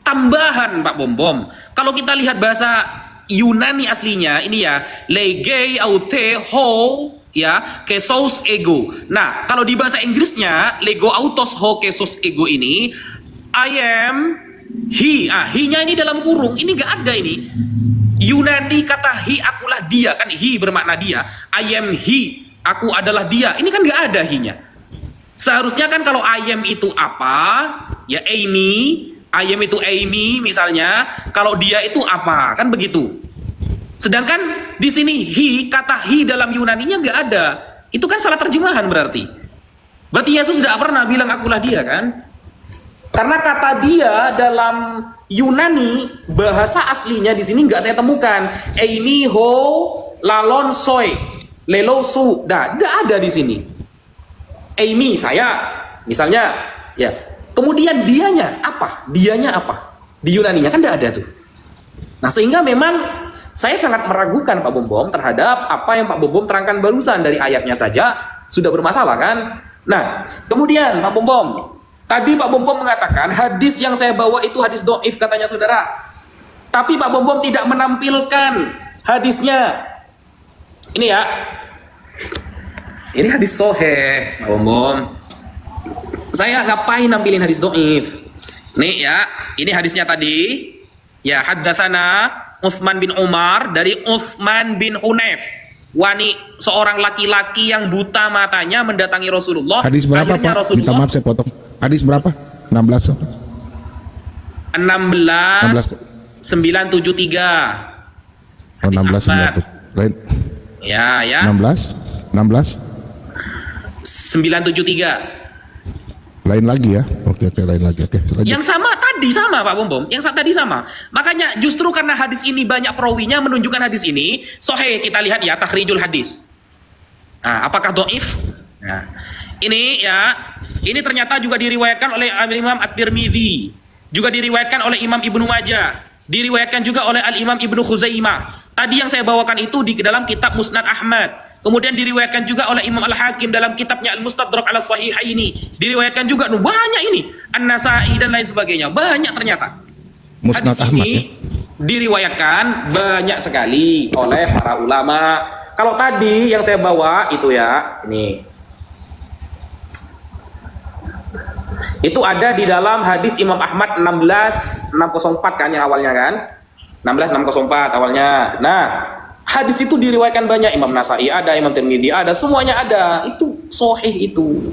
tambahan Pak Bom. Kalau kita lihat bahasa Yunani aslinya ini ya, lege aute ho ya, kesos ego. Nah, kalau di bahasa Inggrisnya lego autos ho kesos ego ini I am he. He-nya ini dalam kurung. Ini gak ada ini. Yunani kata he akulah dia, kan he bermakna dia. I am he, aku adalah dia. Ini kan gak ada he-nya. Seharusnya kan kalau I am itu apa? Ya Amy, I am itu Amy misalnya. Kalau dia itu apa? Kan begitu. Sedangkan di sini he, kata he dalam Yunaninya gak ada. Itu kan salah terjemahan berarti. Berarti Yesus tidak pernah bilang akulah dia kan? Karena kata dia dalam Yunani bahasa aslinya di sini nggak saya temukan. Eini ho lalon soy lelosu. Nah, nggak ada di sini. Amy saya misalnya ya. Kemudian dianya apa? Dianya apa? Di Yunaninya kan nggak ada tuh. Nah, sehingga memang saya sangat meragukan Pak Bom terhadap apa yang Pak Bom terangkan barusan. Dari ayatnya saja sudah bermasalah kan. Nah, kemudian Pak Bom, tadi Pak Bom mengatakan hadis yang saya bawa itu hadis do'if katanya saudara. Tapi Pak Bom tidak menampilkan hadisnya. Ini ya. Ini hadis soheh Pak Bom. Saya ngapain nampilin hadis do'if? Nih ya, ini hadisnya tadi. Ya, haddatsana Utsman bin Umar dari Utsman bin Hunayf. Seorang laki-laki yang buta matanya mendatangi Rasulullah. Hadis berapa Pak? Minta maaf saya potong. Hadis berapa? 16 973. Oh, 16 lain. Ya. 16 973. Lain lagi ya. Oke, lain lagi. Oke. Yang sama Pak Bom. Yang tadi sama. Makanya justru karena hadis ini banyak perawinya menunjukkan hadis ini sahih. Kita lihat ya takhrijul hadis. Nah, apakah dhaif? Nah, ini ya. Ini ternyata juga diriwayatkan oleh Imam At-Tirmidzi, juga diriwayatkan oleh Imam Ibnu Majah, diriwayatkan juga oleh Al-Imam Ibnu Khuzaimah. Tadi yang saya bawakan itu di dalam kitab Musnad Ahmad. Kemudian diriwayatkan juga oleh Imam Al-Hakim dalam kitabnya Al-Mustadrak ala Sahihaini. Diriwayatkan juga banyak ini, An-Nasa'i dan lain sebagainya. Banyak ternyata. Musnad Hadis Ahmad ini ya. Diriwayatkan banyak sekali oleh para ulama. Kalau tadi yang saya bawa itu ya, ini. Itu ada di dalam hadis Imam Ahmad 16604 kan yang awalnya kan? 16604 awalnya. Nah, Hadis itu diriwayatkan banyak, Imam Nasai ada, Imam Tirmidzi ada, semuanya ada. Itu sahih itu.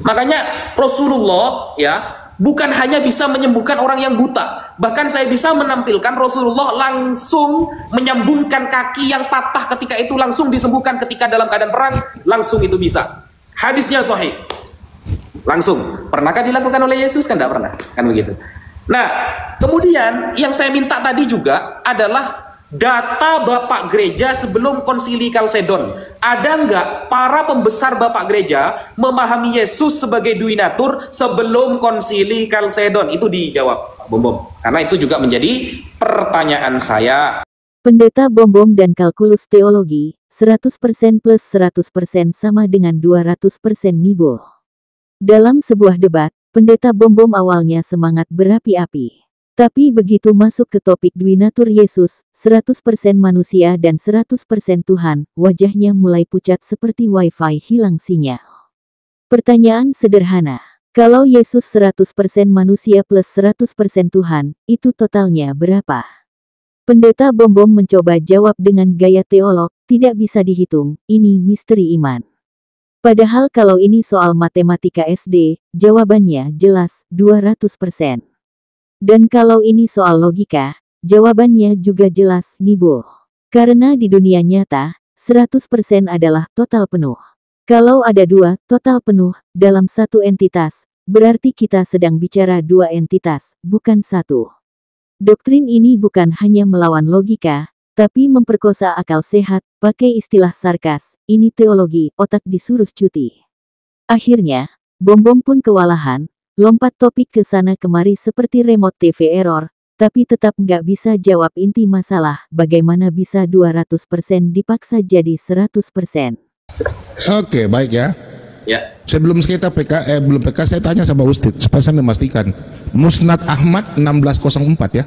Makanya Rasulullah ya bukan hanya bisa menyembuhkan orang yang buta, bahkan saya bisa menampilkan Rasulullah langsung menyambungkan kaki yang patah ketika itu langsung disembuhkan ketika dalam keadaan perang, langsung itu bisa. Hadisnya sahih. Langsung. Pernahkah dilakukan oleh Yesus? Kan tidak pernah. Kan begitu. Nah, kemudian yang saya minta tadi juga adalah data Bapak Gereja sebelum Konsili Kalsedon. Ada nggak para pembesar Bapak Gereja memahami Yesus sebagai duinatur sebelum Konsili Kalsedon? Itu dijawab, Bom Bom. Karena itu juga menjadi pertanyaan saya. Pendeta Bom Bom dan kalkulus teologi, 100% plus 100% sama dengan 200% nibo. Dalam sebuah debat, Pendeta Bom Bom awalnya semangat berapi-api. Tapi begitu masuk ke topik duinatur Yesus, 100% manusia dan 100% Tuhan, wajahnya mulai pucat seperti wifi hilang sinyal. Pertanyaan sederhana, kalau Yesus 100% manusia plus 100% Tuhan, itu totalnya berapa? Pendeta Bom Bom mencoba jawab dengan gaya teolog, tidak bisa dihitung, ini misteri iman. Padahal kalau ini soal matematika SD, jawabannya jelas 200%. Dan kalau ini soal logika, jawabannya juga jelas nibo. Karena di dunia nyata, 100% adalah total penuh. Kalau ada dua total penuh dalam satu entitas, berarti kita sedang bicara dua entitas, bukan satu. Doktrin ini bukan hanya melawan logika, tapi memperkosa akal sehat, pakai istilah sarkas, ini teologi, otak disuruh cuti. Akhirnya, Bom Bom pun kewalahan, lompat topik ke sana kemari seperti remote TV error, tapi tetap nggak bisa jawab inti masalah, bagaimana bisa 200% dipaksa jadi 100%. Oke, baik ya. Ya. Sebelum kita belum PK, saya tanya sama Ustadz supaya saya memastikan. Musnad Ahmad 1604 ya.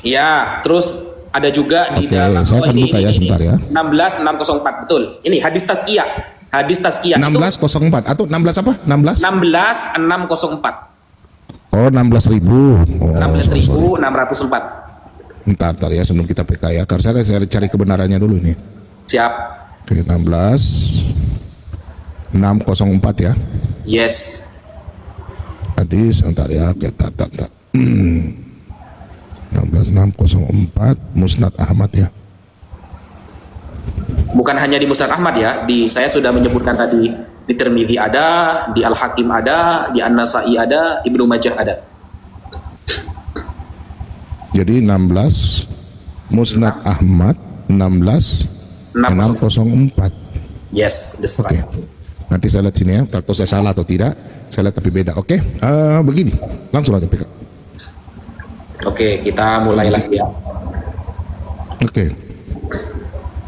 Ya, terus ada juga di dalam saya akan buka ya sebentar ya. 16604, betul. Ini hadis tazkiyah. Hadis tazkiyah 1604 atau 16 apa? 16? 16604. Oh, 16.000. Oh, 16.604. Bentar ya sebelum kita PK ya. Karena saya cari kebenarannya dulu nih. Siap. Oke, 16.604 ya. Yes. Hadis, bentar ya. Oke, tak. 16.604 Musnad Ahmad ya. Bukan hanya di Musnad Ahmad ya, saya sudah menyebutkan tadi di Tirmidzi ada, di Al-Hakim ada, di An-Nasai ada, Ibnu Majah ada. Jadi 16 Musnad Ahmad 16.604. Yes, that's Oke. right. Nanti saya lihat sini ya, kalau saya salah atau tidak, saya lihat tapi beda. Oke. Begini, langsung aja PK. Oke, kita mulai lagi ya. Oke.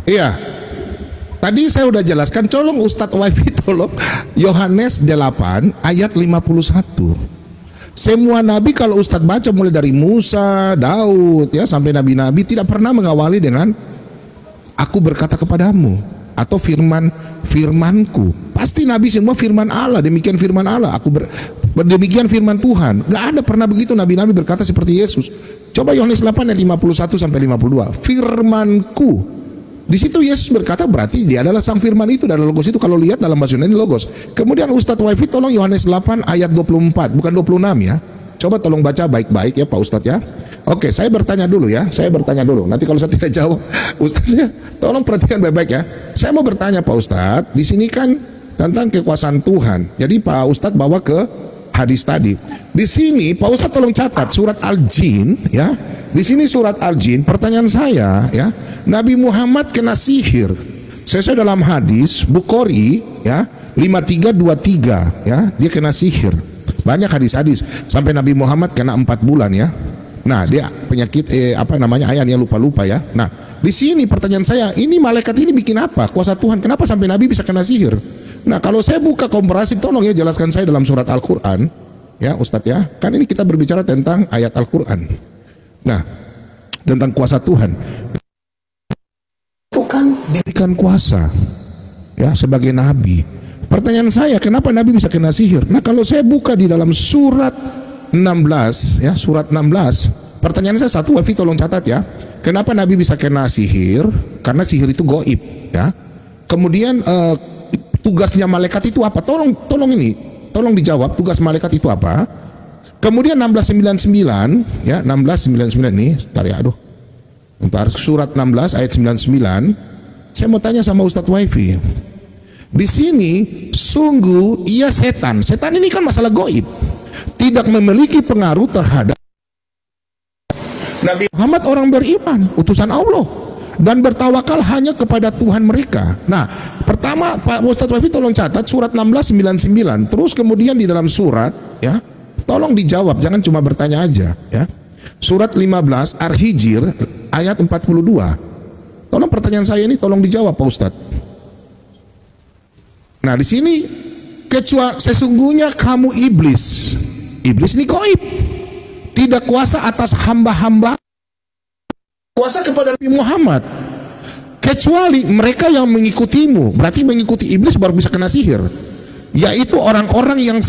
Iya. Tadi saya udah jelaskan, tolong Ustadz Wifi tolong Yohanes 8 ayat 51. Semua nabi kalau Ustadz baca mulai dari Musa, Daud ya sampai nabi-nabi tidak pernah mengawali dengan aku berkata kepadamu atau firmanku. Pasti nabi semua firman Allah, demikian firman Allah. Demikian firman Tuhan. Gak ada pernah begitu nabi-nabi berkata seperti Yesus. Coba Yohanes 8 ayat 51 sampai 52. Firmanku. Di situ Yesus berkata berarti dia adalah sang firman itu, dan logos itu kalau lihat dalam bahasa Yunani logos. Kemudian Ustadz Wifi tolong Yohanes 8 ayat 24 bukan 26 ya. Coba tolong baca baik-baik ya Pak Ustadz ya. Oke, saya bertanya dulu ya. Nanti kalau saya tidak jawab Ustadz ya, tolong perhatikan baik-baik ya. Saya mau bertanya Pak Ustadz, di sini kan tentang kekuasaan Tuhan. Jadi Pak Ustadz bawa ke hadis tadi. Di sini Pak Ustadz tolong catat surat Al-Jin ya. Di sini surat Al-Jin, pertanyaan saya ya, Nabi Muhammad kena sihir. Sesuai dalam hadis Bukhari ya, 5323 ya, dia kena sihir. Banyak hadis-hadis sampai Nabi Muhammad kena 4 bulan ya. Nah, dia penyakit ayatnya lupa-lupa ya. Nah, di sini pertanyaan saya, ini malaikat ini bikin apa? Kuasa Tuhan, kenapa sampai Nabi bisa kena sihir? Nah, kalau saya buka komparasi, tolong ya jelaskan saya dalam surat Al-Quran ya Ustadz ya. Kan ini kita berbicara tentang ayat Al-Quran. Nah, tentang kuasa Tuhan itu kan diberikan kuasa ya sebagai nabi. Pertanyaan saya, kenapa nabi bisa kena sihir? Nah, kalau saya buka di dalam surat 16 ya, surat 16, pertanyaan saya satu, Wafi tolong catat ya. Kenapa Nabi bisa kena sihir? Karena sihir itu goib, ya. Kemudian tugasnya malaikat itu apa? Tolong dijawab, tugas malaikat itu apa? Kemudian 1699, ya, 1699 nih, bentar ya, bentar, surat 16 ayat 99. Saya mau tanya sama Ustadz Wifi. Di sini sungguh ia setan. Setan ini kan masalah goib, tidak memiliki pengaruh terhadap Nabi Muhammad, orang beriman, utusan Allah, dan bertawakal hanya kepada Tuhan mereka. Nah, pertama Pak Ustadz Wafi tolong catat surat 1699. Terus kemudian di dalam surat, ya, tolong dijawab, jangan cuma bertanya aja, ya. Surat 15 Ar-Hijr ayat 42. Tolong pertanyaan saya ini tolong dijawab Pak Ustadz. Nah, di sini kecuali sesungguhnya kamu iblis. Iblis ini goib, tidak kuasa atas hamba-hamba, kuasa kepada Nabi Muhammad, kecuali mereka yang mengikutimu. Berarti mengikuti iblis baru bisa kena sihir, yaitu orang-orang yang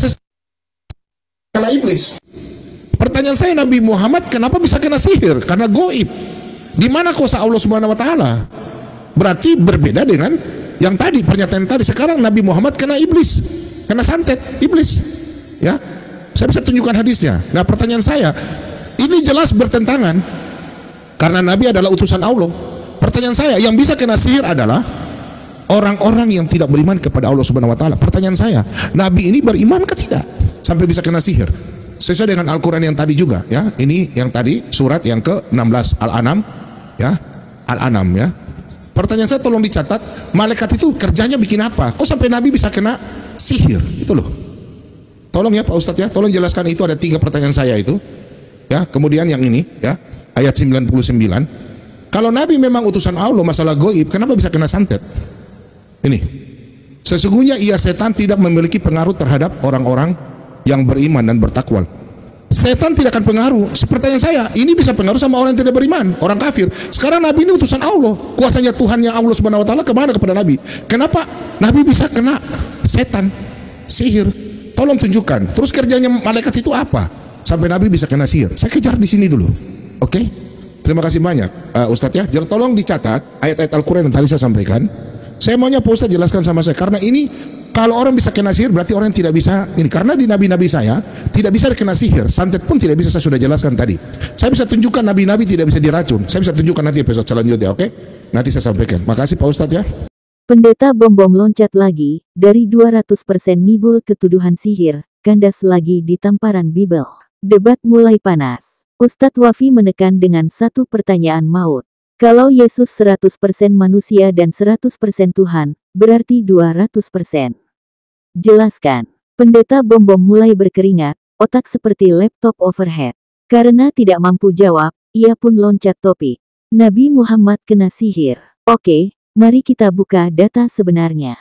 kena iblis. Pertanyaan saya, Nabi Muhammad kenapa bisa kena sihir? Karena goib. Di mana kuasa Allah Subhanahu wa taala? Berarti berbeda dengan yang tadi, pernyataan tadi. Sekarang Nabi Muhammad kena iblis, kena santet iblis, ya. Saya bisa tunjukkan hadisnya. Nah, pertanyaan saya, ini jelas bertentangan karena Nabi adalah utusan Allah. Pertanyaan saya, yang bisa kena sihir adalah orang-orang yang tidak beriman kepada Allah Subhanahu wa taala. Pertanyaan saya, Nabi ini beriman ke tidak sampai bisa kena sihir? Sesuai dengan Al-Qur'an yang tadi juga, ya. Ini yang tadi surat yang ke-16 Al-An'am, ya. Al-An'am, ya. Pertanyaan saya tolong dicatat, malaikat itu kerjanya bikin apa? Kok sampai Nabi bisa kena sihir? Itu loh. Tolong ya Pak Ustadz, ya, tolong jelaskan. Itu ada 3 pertanyaan saya itu, ya. Kemudian yang ini, ya, ayat 99. Kalau Nabi memang utusan Allah masalah goib, kenapa bisa kena santet? Ini, sesungguhnya ia setan tidak memiliki pengaruh terhadap orang-orang yang beriman dan bertakwa. Setan tidak akan pengaruh. Pertanyaan saya, ini bisa pengaruh sama orang yang tidak beriman, orang kafir. Sekarang Nabi ini utusan Allah, kuasanya Tuhannya Allah Subhanahu wa taala kemana kepada Nabi? Kenapa Nabi bisa kena setan, sihir? Tolong tunjukkan. Terus kerjanya malaikat itu apa sampai Nabi bisa kena sihir? Saya kejar di sini dulu. Oke? Terima kasih banyak Ustadz, ya. Jadi tolong dicatat ayat-ayat Al-Qur'an yang tadi saya sampaikan. Saya maunya Pak Ustadz jelaskan sama saya, karena ini kalau orang bisa kena sihir berarti orang tidak bisa ini. Karena di nabi-nabi saya tidak bisa kena sihir, santet pun tidak bisa, saya sudah jelaskan tadi. Saya bisa tunjukkan nabi-nabi tidak bisa diracun. Saya bisa tunjukkan nanti episode selanjutnya, oke? Nanti saya sampaikan. Makasih Pak Ustadz, ya. Pendeta Bom-Bom loncat lagi, dari 200% nibul ke tuduhan sihir, kandas lagi di tamparan Bible. Debat mulai panas. Ustadz Wafi menekan dengan satu pertanyaan maut. Kalau Yesus 100% manusia dan 100% Tuhan, berarti 200%. Jelaskan. Pendeta Bom-Bom mulai berkeringat, otak seperti laptop overhead. Karena tidak mampu jawab, ia pun loncat topik. Nabi Muhammad kena sihir. Oke. Mari kita buka data sebenarnya.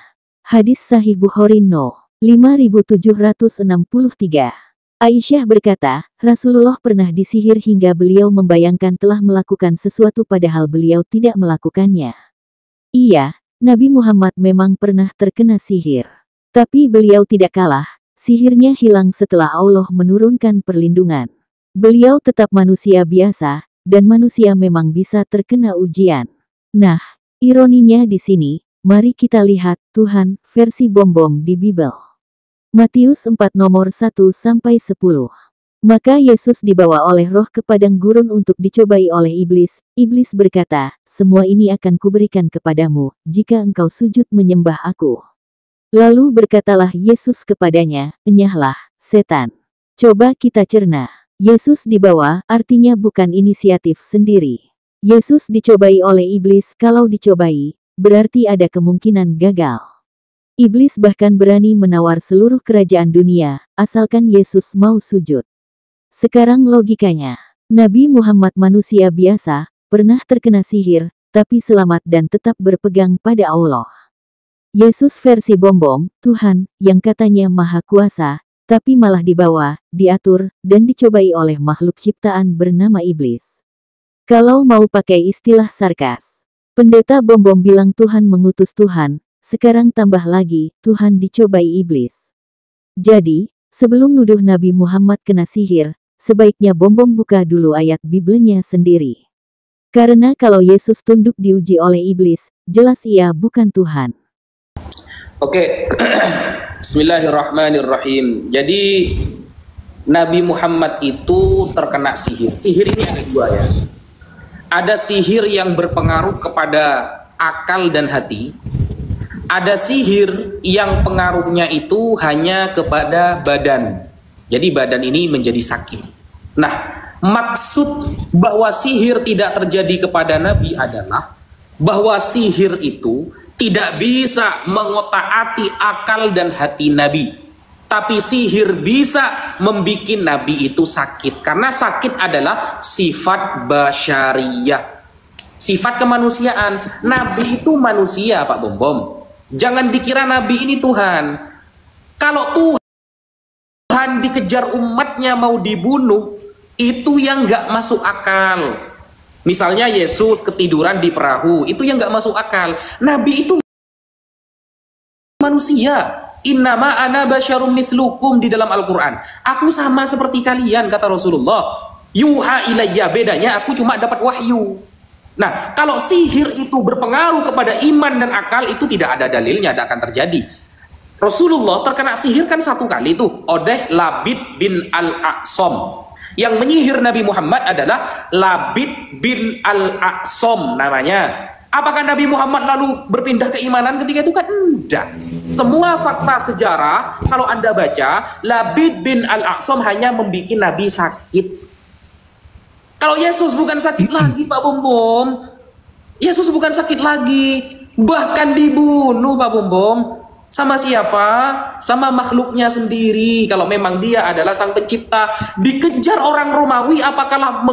Hadis Sahih Bukhari No. 5763. Aisyah berkata, Rasulullah pernah disihir hingga beliau membayangkan telah melakukan sesuatu padahal beliau tidak melakukannya. Iya, Nabi Muhammad memang pernah terkena sihir. Tapi beliau tidak kalah, sihirnya hilang setelah Allah menurunkan perlindungan. Beliau tetap manusia biasa, dan manusia memang bisa terkena ujian. Nah, ironinya di sini, mari kita lihat Tuhan versi Bom-Bom di Bible. Matius 4 nomor 1-10. Maka Yesus dibawa oleh roh ke padang gurun untuk dicobai oleh iblis. Iblis berkata, semua ini akan kuberikan kepadamu, jika engkau sujud menyembah aku. Lalu berkatalah Yesus kepadanya, enyahlah, setan. Coba kita cerna. Yesus dibawa, artinya bukan inisiatif sendiri. Yesus dicobai oleh iblis. Kalau dicobai, berarti ada kemungkinan gagal. Iblis bahkan berani menawar seluruh kerajaan dunia, asalkan Yesus mau sujud. Sekarang logikanya, Nabi Muhammad manusia biasa, pernah terkena sihir, tapi selamat dan tetap berpegang pada Allah. Yesus versi Bom-Bom, Tuhan, yang katanya maha kuasa, tapi malah dibawa, diatur, dan dicobai oleh makhluk ciptaan bernama iblis. Kalau mau pakai istilah sarkas, pendeta Bom-Bom bilang Tuhan mengutus Tuhan, sekarang tambah lagi, Tuhan dicobai iblis. Jadi, sebelum nuduh Nabi Muhammad kena sihir, sebaiknya Bom-Bom buka dulu ayat Biblenya sendiri. Karena kalau Yesus tunduk diuji oleh iblis, jelas ia bukan Tuhan. Oke. Bismillahirrahmanirrahim. Jadi Nabi Muhammad itu terkena sihir. Sihir ini ada dua ya. Ada sihir yang berpengaruh kepada akal dan hati. Ada sihir yang pengaruhnya itu hanya kepada badan. Jadi badan ini menjadi sakit. Nah, maksud bahwa sihir tidak terjadi kepada Nabi adalah bahwa sihir itu tidak bisa mengotak-atik akal dan hati Nabi. Tapi sihir bisa membuat Nabi itu sakit. Karena sakit adalah sifat basyariyah, sifat kemanusiaan. Nabi itu manusia, Pak Bom. Jangan dikira Nabi ini Tuhan. Kalau Tuhan dikejar umatnya mau dibunuh, itu yang nggak masuk akal. Misalnya Yesus ketiduran di perahu, itu yang nggak masuk akal. Nabi itu manusia. Innama ana basyarum mithlukum di dalam Al-Quran. Aku sama seperti kalian, kata Rasulullah. Yuha ilayya, bedanya aku cuma dapat wahyu. Nah, kalau sihir itu berpengaruh kepada iman dan akal, itu tidak ada dalilnya, tidak akan terjadi. Rasulullah terkena sihir kan satu kali itu, oleh Labid bin Al-A'sam. Yang menyihir Nabi Muhammad adalah Labid bin Al-A'sam namanya. Apakah Nabi Muhammad lalu berpindah keimanan ketika itu? Kan enggak. Semua fakta sejarah kalau Anda baca, Labid bin Al-A'sam hanya membuat Nabi sakit. Kalau Yesus bukan sakit lagi, Pak Bom. Yesus bukan sakit lagi, bahkan dibunuh, Pak Bom. Sama siapa? Sama makhluknya sendiri. Kalau memang dia adalah sang pencipta, dikejar orang Romawi, apakah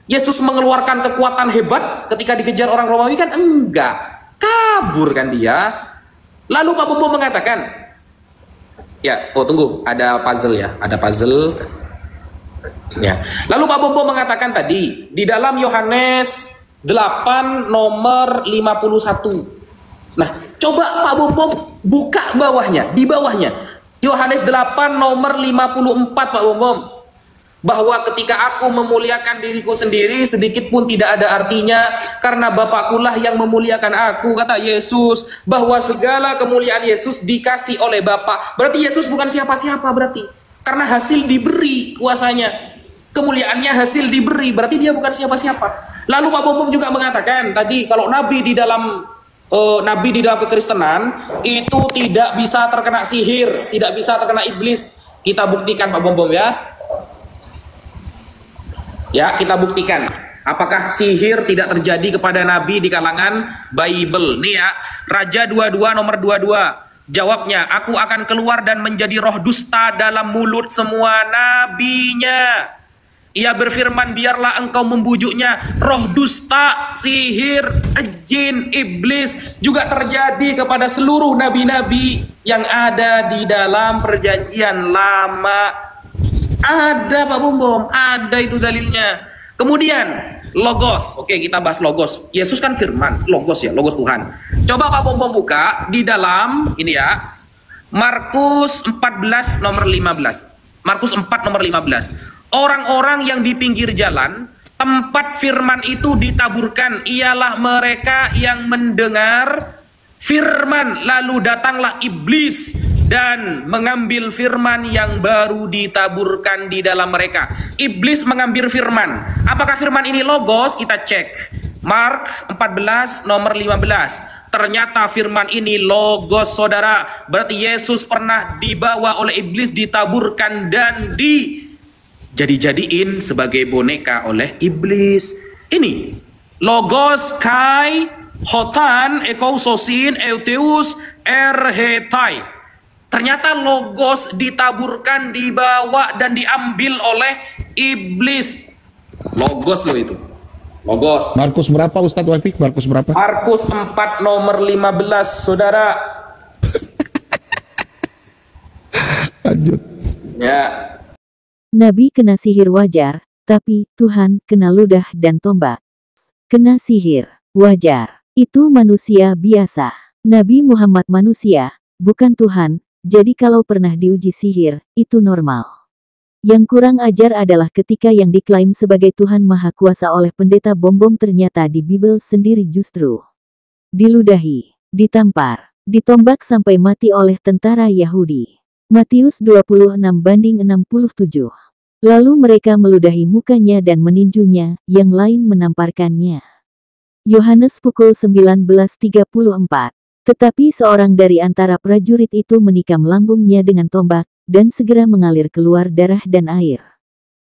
Yesus mengeluarkan kekuatan hebat ketika dikejar orang Romawi? Kan enggak, kabur kan dia. Lalu Pak Bom mengatakan, ya, tunggu, ada puzzle ya, ada puzzle. Ya. Lalu Pak Bom mengatakan tadi di dalam Yohanes 8 nomor 51. Nah, coba Pak Bom buka bawahnya, di bawahnya. Yohanes 8 nomor 54, Pak Bom. Bahwa ketika aku memuliakan diriku sendiri, sedikit pun tidak ada artinya, karena Bapakkulah yang memuliakan aku, kata Yesus. Bahwa segala kemuliaan Yesus dikasih oleh Bapa. Berarti Yesus bukan siapa-siapa berarti. Karena hasil diberi kuasanya. Kemuliaannya hasil diberi, berarti dia bukan siapa-siapa. Lalu Pak Bom juga mengatakan tadi, kalau Nabi di dalam kekristenan itu tidak bisa terkena sihir, tidak bisa terkena iblis. Kita buktikan Pak Bom ya. Ya, kita buktikan. Apakah sihir tidak terjadi kepada Nabi di kalangan Bible? Nih ya, Raja 22 nomor 22. Jawabnya, aku akan keluar dan menjadi roh dusta dalam mulut semua nabinya. Ia berfirman, biarlah engkau membujuknya. Roh dusta, sihir, jin, iblis juga terjadi kepada seluruh nabi-nabi yang ada di dalam perjanjian lama. Ada Pak Bom, ada itu dalilnya. Kemudian logos, oke kita bahas logos. Yesus kan firman, logos ya, logos Tuhan. Coba Pak Bom buka di dalam ini ya, Markus 14 nomor 15. Markus 4 nomor 15. Orang-orang yang di pinggir jalan, tempat firman itu ditaburkan, ialah mereka yang mendengar firman, lalu datanglah iblis dan mengambil firman yang baru ditaburkan di dalam mereka. Iblis mengambil firman. Apakah firman ini logos? Kita cek. Mark 14 nomor 15. Ternyata firman ini logos, saudara. Berarti Yesus pernah dibawa oleh iblis, ditaburkan dan dijadiin sebagai boneka oleh iblis. Ini logos kai hotan ekousosin euteus erhetai. Ternyata logos ditaburkan, dibawa dan diambil oleh iblis. Logos loh itu. Logos. Markus berapa Ustadz Wafik? Markus berapa? Markus 4 nomor 15, saudara. Lanjut. Ya. Nabi kena sihir wajar, tapi Tuhan kena ludah dan tombak. Kena sihir wajar, itu manusia biasa. Nabi Muhammad manusia, bukan Tuhan. Jadi kalau pernah diuji sihir, itu normal. Yang kurang ajar adalah ketika yang diklaim sebagai Tuhan Maha Kuasa oleh pendeta bom-bom ternyata di Bible sendiri justru diludahi, ditampar, ditombak sampai mati oleh tentara Yahudi. Matius 26:67. Lalu mereka meludahi mukanya dan meninjunya, yang lain menamparkannya. Yohanes pukul 19.34. Tetapi seorang dari antara prajurit itu menikam lambungnya dengan tombak, dan segera mengalir keluar darah dan air.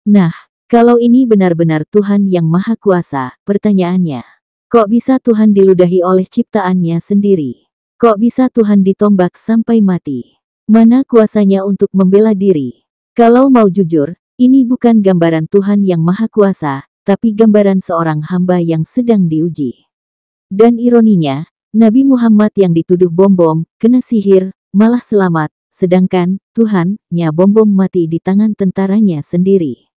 Nah, kalau ini benar-benar Tuhan yang Maha Kuasa, pertanyaannya, kok bisa Tuhan diludahi oleh ciptaannya sendiri? Kok bisa Tuhan ditombak sampai mati? Mana kuasanya untuk membela diri? Kalau mau jujur, ini bukan gambaran Tuhan yang Maha Kuasa, tapi gambaran seorang hamba yang sedang diuji. Dan ironinya, Nabi Muhammad yang dituduh bom-bom, kena sihir, malah selamat, sedangkan Tuhan-nya bom-bom mati di tangan tentaranya sendiri.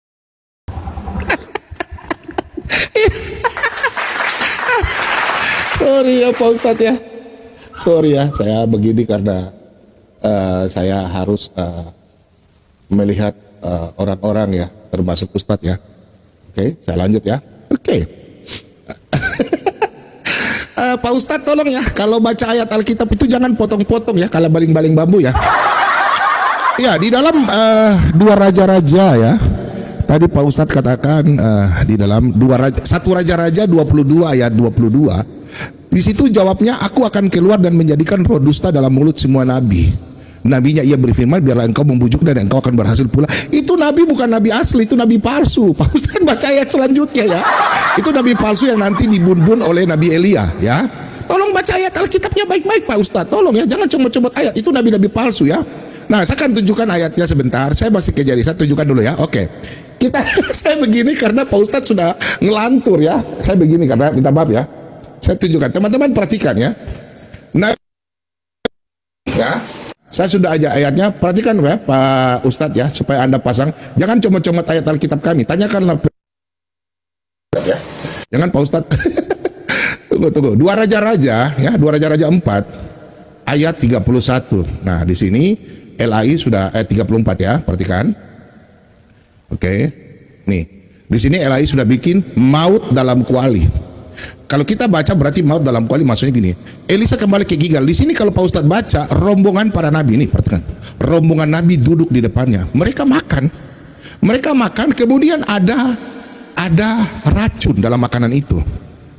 Sorry ya Pak Ustadz ya. Sorry ya, saya begini karena saya harus melihat orang-orang ya, termasuk Ustadz ya. Oke, saya lanjut ya. Oke. Pak Ustadz tolong ya, kalau baca ayat Alkitab itu jangan potong-potong ya, kalau baling-baling bambu ya. Ya, di dalam dua raja-raja ya. Tadi Pak Ustadz katakan di dalam satu raja-raja 22 ayat 22. Di situ jawabnya, aku akan keluar dan menjadikan roh dusta dalam mulut semua nabi. Nabinya ia berfirman, biarlah engkau membujuk dan engkau akan berhasil pula. Itu nabi bukan nabi asli, itu nabi palsu. Pak Ustadz baca ayat selanjutnya ya. Itu nabi palsu yang nanti dibun-bun oleh Nabi Elia ya. Tolong baca ayat Alkitabnya baik-baik Pak Ustadz. Tolong ya, jangan comot-comot ayat. Itu nabi-nabi palsu ya. Nah, saya akan tunjukkan ayatnya sebentar. Saya masih kejadian, saya tunjukkan dulu ya. Oke. Saya begini karena Pak Ustadz sudah ngelantur ya. Saya begini karena, minta maaf ya. Saya tunjukkan, teman-teman perhatikan ya. Nah, ya, saya sudah ajak ayatnya. Perhatikan ya Pak Ustadz ya, supaya Anda pasang. Jangan comot-comot ayat Alkitab kami. Tanyakanlah ya. Jangan Pak Ustadz. Tunggu. Dua raja-raja ya, dua raja-raja 4 ayat 31. Nah, di sini LAI sudah ayat 34 ya, perhatikan. Oke. Nih, di sini LAI sudah bikin maut dalam kuali. Kalau kita baca berarti maut dalam kuali, maksudnya gini. Elisa kembali ke Gilgal. Di sini kalau Pak Ustadz baca, rombongan para nabi ini, perhatikan. Rombongan nabi duduk di depannya. Mereka makan, kemudian ada racun dalam makanan itu.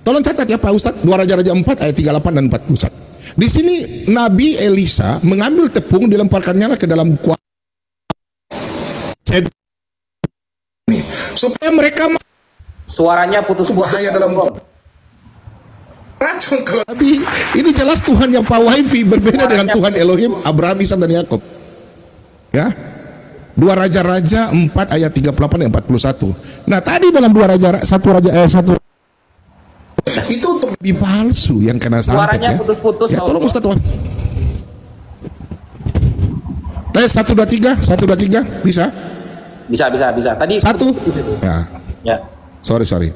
Tolong catat ya Pak Ustadz, 2 Raja-Raja 4 ayat 38 dan 41. Di sini Nabi Elisa mengambil tepung, dilemparkannya ke dalam kuali supaya mereka Suaranya putus-putus. bahaya dalam racun. Kalau Nabi ini jelas Tuhan yang Pak Wifi, berbeda dengan Tuhan Elohim Abraham, Ishak dan Yakub ya. 2 Raja-Raja 4 ayat 38 dan 41. Nah, tadi dalam 2 Raja 1 itu untuk lebih palsu yang kena santet Suaranya ya. putus-putus. Ya, tolong Ustaz Tuhan. Tes 1 2 3 bisa? Bisa. Tadi 1. Ya. Sorry.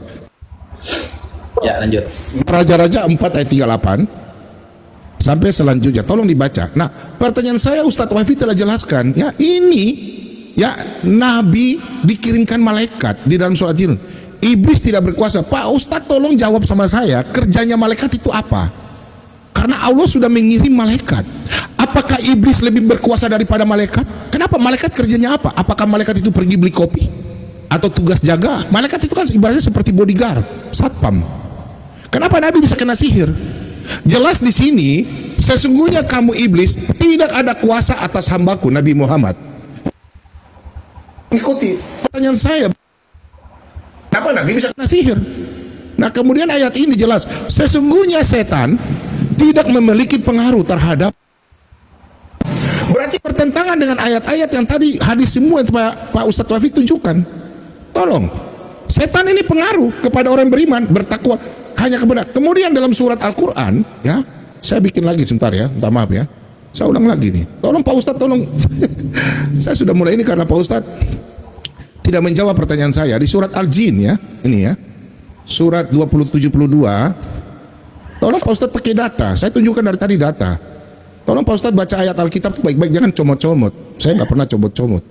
Ya, lanjut. Raja-Raja 4 ayat 38 sampai selanjutnya. Tolong dibaca. Nah, pertanyaan saya, Ustadz Wafi telah jelaskan ya, ini ya Nabi dikirimkan malaikat di dalam surat Jin. Iblis tidak berkuasa. Pak Ustadz tolong jawab sama saya, kerjanya malaikat itu apa? Karena Allah sudah mengirim malaikat. Apakah iblis lebih berkuasa daripada malaikat? Kenapa? Malaikat kerjanya apa? Apakah malaikat itu pergi beli kopi? Atau tugas jaga? Malaikat itu kan ibaratnya seperti bodyguard, satpam. Kenapa Nabi bisa kena sihir? Jelas di sini, sesungguhnya kamu iblis tidak ada kuasa atas hambaku Nabi Muhammad. Ikuti pertanyaan saya, kenapa Nabi bisa kena sihir? Nah, kemudian ayat ini jelas, sesungguhnya setan tidak memiliki pengaruh terhadap. Berarti bertentangan dengan ayat-ayat yang tadi hadis semua yang Pak Ustadz Wafi tunjukkan. Tolong, setan ini pengaruh kepada orang beriman, bertakwa hanya kepada. Kemudian dalam surat Al-Quran ya, saya bikin lagi sebentar ya, minta maaf ya, saya ulang lagi nih. Tolong Pak Ustadz, tolong. Saya sudah mulai ini karena Pak Ustadz tidak menjawab pertanyaan saya di surat Al-Jin ya, ini ya, surat 2072. Tolong Pak Ustadz pakai data, saya tunjukkan dari tadi data. Tolong Pak Ustadz baca ayat Alkitab baik-baik, jangan comot-comot. Saya nggak pernah comot-comot.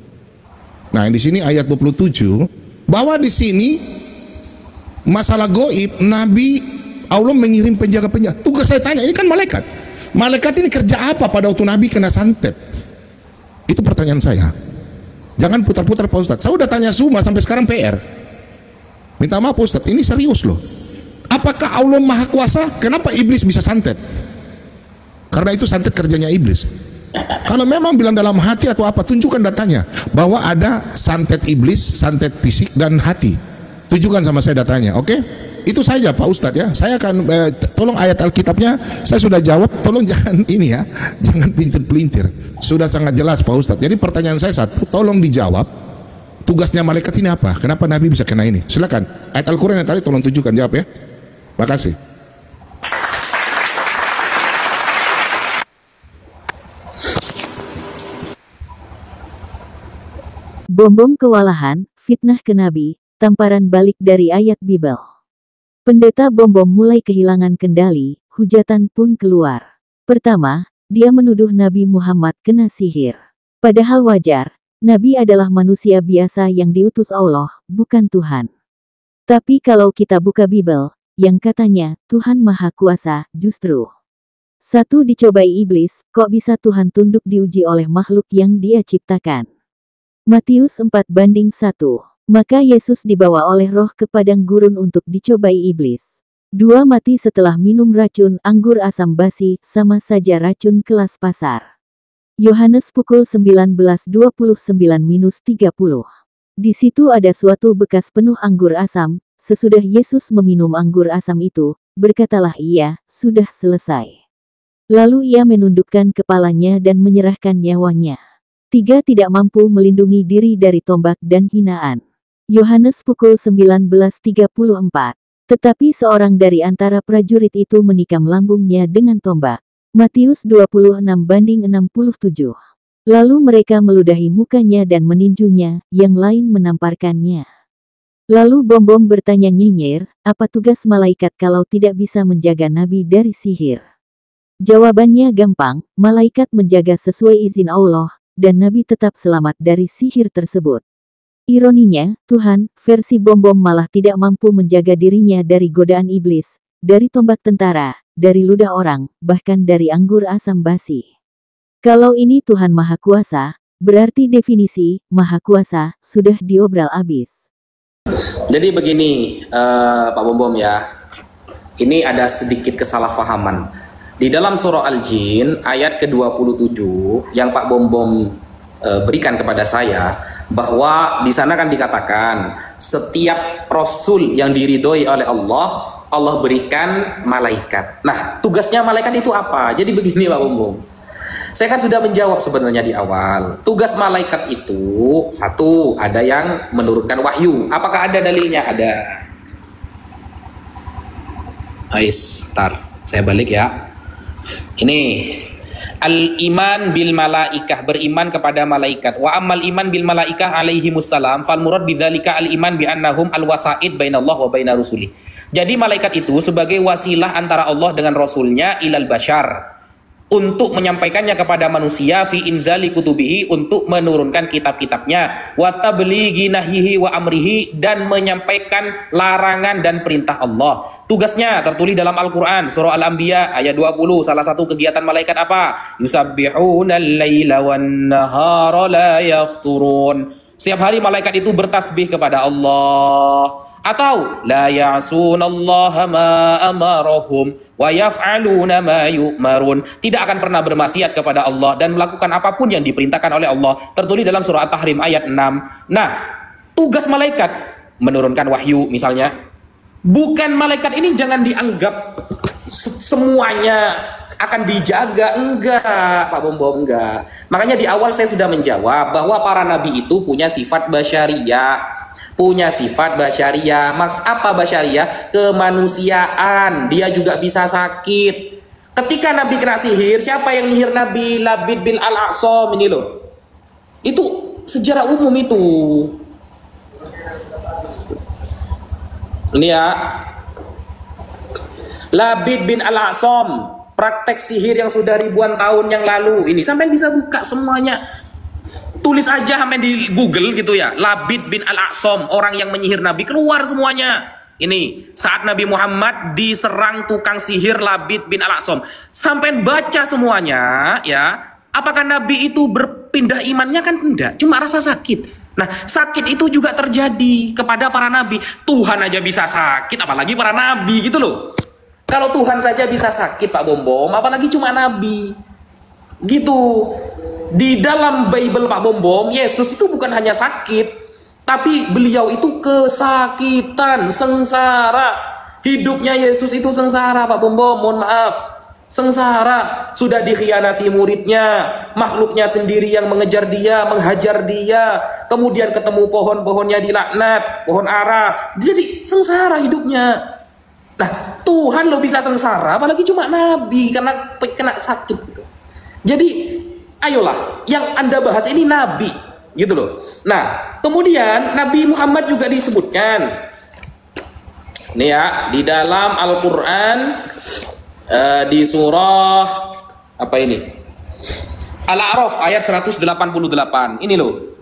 Nah, di sini ayat 27 bahwa di sini masalah goib, Nabi Allah mengirim penjaga-penjaga. Tugas saya tanya, ini kan malaikat. Malaikat ini kerja apa pada waktu Nabi kena santet? Itu pertanyaan saya. Jangan putar-putar Pak Ustadz. Saya udah tanya semua sampai sekarang PR. Minta maaf Pak Ustadz, ini serius loh. Apakah Allah Maha Kuasa? Kenapa iblis bisa santet? Karena itu santet kerjanya iblis. Kalau memang bilang dalam hati atau apa, tunjukkan datanya. Bahwa ada santet iblis, santet fisik dan hati. Tunjukkan sama saya datanya, oke? Itu saja Pak Ustadz ya. Saya akan tolong ayat Alkitabnya saya sudah jawab. Tolong jangan ini ya, jangan pelintir-pelintir. Sudah sangat jelas Pak Ustadz. Jadi pertanyaan saya satu, tolong dijawab. Tugasnya malaikat ini apa? Kenapa Nabi bisa kena ini? Silakan. Ayat Al-Quran yang tadi tolong tunjukkan, jawab ya. Makasih. Bom-bom kewalahan, fitnah ke Nabi, tamparan balik dari ayat Bible. Pendeta bom-bom mulai kehilangan kendali, hujatan pun keluar. Pertama, dia menuduh Nabi Muhammad kena sihir. Padahal wajar, Nabi adalah manusia biasa yang diutus Allah, bukan Tuhan. Tapi kalau kita buka Bible, yang katanya Tuhan Maha Kuasa, justru satu dicobai iblis, kok bisa Tuhan tunduk diuji oleh makhluk yang Dia ciptakan. Matius 4:1. Maka Yesus dibawa oleh roh ke padang gurun untuk dicobai iblis. 2 Mati setelah minum racun anggur asam basi, sama saja racun kelas pasar. Yohanes pukul 19:29-30. Di situ ada suatu bekas penuh anggur asam. Sesudah Yesus meminum anggur asam itu, berkatalah ia, sudah selesai. Lalu ia menundukkan kepalanya dan menyerahkan nyawanya. 3 Tidak mampu melindungi diri dari tombak dan hinaan. Yohanes pukul 19:34. Tetapi seorang dari antara prajurit itu menikam lambungnya dengan tombak. Matius 26:67. Lalu mereka meludahi mukanya dan meninjunya, yang lain menamparkannya. Lalu bom-bom bertanya nyinyir, apa tugas malaikat kalau tidak bisa menjaga Nabi dari sihir? Jawabannya gampang, malaikat menjaga sesuai izin Allah, dan Nabi tetap selamat dari sihir tersebut. Ironinya, Tuhan, versi bom-bom malah tidak mampu menjaga dirinya dari godaan iblis, dari tombak tentara, dari ludah orang, bahkan dari anggur asam basi. Kalau ini Tuhan Maha Kuasa, berarti definisi Maha Kuasa sudah diobral abis. Jadi begini, Pak Bom-bom ya, ini ada sedikit kesalahpahaman. Di dalam surah Al-Jin ayat ke-27 yang Pak Bom-bom berikan kepada saya, bahwa di sana kan dikatakan setiap rasul yang diridhoi oleh Allah, Allah berikan malaikat. Nah, tugasnya malaikat itu apa? Jadi begini Pak Bom-bom, saya kan sudah menjawab sebenarnya di awal. Tugas malaikat itu satu, ada yang menurunkan wahyu. Apakah ada dalilnya? Ada. Ayo start. Saya balik ya. Ini al-iman bil malaikah, beriman kepada malaikat. Wa ammal iman bil malaikah alaihimussalam fal murad bidzalika al-iman bi annahum al-wasaid bainallah wa baina rusuli. Jadi malaikat itu sebagai wasilah antara Allah dengan rasulnya ilal bashar, untuk menyampaikannya kepada manusia, fi inzali kutubihi, untuk menurunkan kitab-kitabnya, wa tablighi nahyihi wa amrihi, dan menyampaikan larangan dan perintah Allah. Tugasnya tertulis dalam Al-Quran surah Al-Anbiya ayat 20. Salah satu kegiatan malaikat apa? Yusabbihuna al-laila wan nahara la yafturun. Setiap hari malaikat itu bertasbih kepada Allah. Atau la ya'sunallaha ma amarahum wa yaf'aluna ma yu'marun, tidak akan pernah bermaksiat kepada Allah dan melakukan apapun yang diperintahkan oleh Allah. Tertulis dalam surah At-Tahrim ayat 6. Nah, tugas malaikat menurunkan wahyu misalnya. Bukan malaikat ini jangan dianggap semuanya akan dijaga, enggak Pak Bom-bom, enggak. Makanya di awal saya sudah menjawab bahwa para nabi itu punya sifat basyariyah. Punya sifat basyariyah. Maksud apa basyariyah? Kemanusiaan. Dia juga bisa sakit. Ketika Nabi kena sihir, siapa yang nyihir Nabi? Labid bin Al-Aqsam ini loh. Itu sejarah umum itu. Ini ya. Labid bin Al-Aqsam, praktek sihir yang sudah ribuan tahun yang lalu. Ini sampai bisa buka semuanya. Tulis aja sampai di Google gitu ya, Labid bin Al-A'sam, orang yang menyihir Nabi, keluar semuanya. Ini saat Nabi Muhammad diserang tukang sihir Labid bin Al-A'sam. Sampai baca semuanya ya. Apakah Nabi itu berpindah imannya? Kan tidak, cuma rasa sakit. Nah, sakit itu juga terjadi kepada para nabi. Tuhan aja bisa sakit, apalagi para nabi gitu loh. Kalau Tuhan saja bisa sakit Pak Bombom, apalagi cuma nabi. Gitu. Di dalam Bible Pak Bombom, Yesus itu bukan hanya sakit, tapi beliau itu kesakitan, sengsara. Hidupnya Yesus itu sengsara Pak Bombom, mohon maaf. Sengsara, sudah dikhianati muridnya, makhluknya sendiri yang mengejar dia, menghajar dia, kemudian ketemu pohon-pohonnya dilaknat, pohon ara. Jadi sengsara hidupnya. Nah, Tuhan lo bisa sengsara, apalagi cuma nabi karena kena sakit gitu. Jadi, ayolah, yang Anda bahas ini nabi, gitu loh. Nah, kemudian Nabi Muhammad juga disebutkan. Nih ya, di dalam Al-Qur'an di surah apa ini? Al-A'raf ayat 188. Ini loh.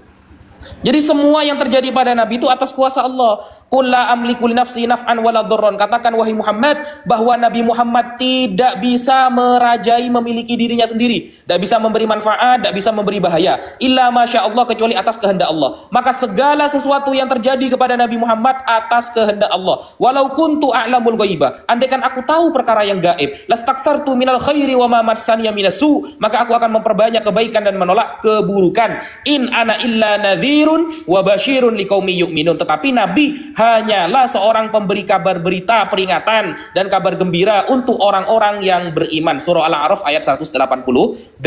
Jadi semua yang terjadi pada Nabi itu atas kuasa Allah. Qul la amliku li nafsi naf'an wala dharran. Katakan wahai Muhammad bahwa Nabi Muhammad tidak bisa merajai memiliki dirinya sendiri, tidak bisa memberi manfaat, tidak bisa memberi bahaya. Illa masya Allah, kecuali atas kehendak Allah. Maka segala sesuatu yang terjadi kepada Nabi Muhammad atas kehendak Allah. Walau kuntu a'lamul ghaibah, andaikan aku tahu perkara yang gaib, lastakthartu minal khairi wa ma massaniya minasu, maka aku akan memperbanyak kebaikan dan menolak keburukan. In ana illa nadhirun wa basyirun liqaumi yu'minun. Tetapi Nabi hanyalah seorang pemberi kabar berita, peringatan dan kabar gembira untuk orang-orang yang beriman. Surah Al-A'raf ayat 188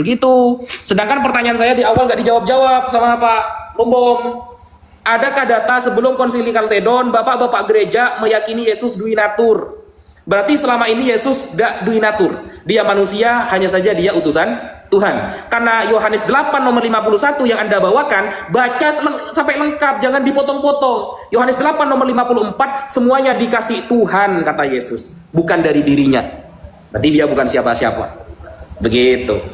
gitu. Sedangkan pertanyaan saya di awal gak dijawab-jawab sama Pak Bombom. Adakah data sebelum konsili Kalsedon bapak-bapak gereja meyakini Yesus duinatur? Berarti selama ini Yesus gak duinatur. Dia manusia, hanya saja dia utusan Tuhan. Karena Yohanes 8 nomor 51 yang Anda bawakan, baca sampai lengkap, jangan dipotong-potong. Yohanes 8 nomor 54, semuanya dikasih Tuhan, kata Yesus, bukan dari dirinya. Berarti dia bukan siapa-siapa. Begitu.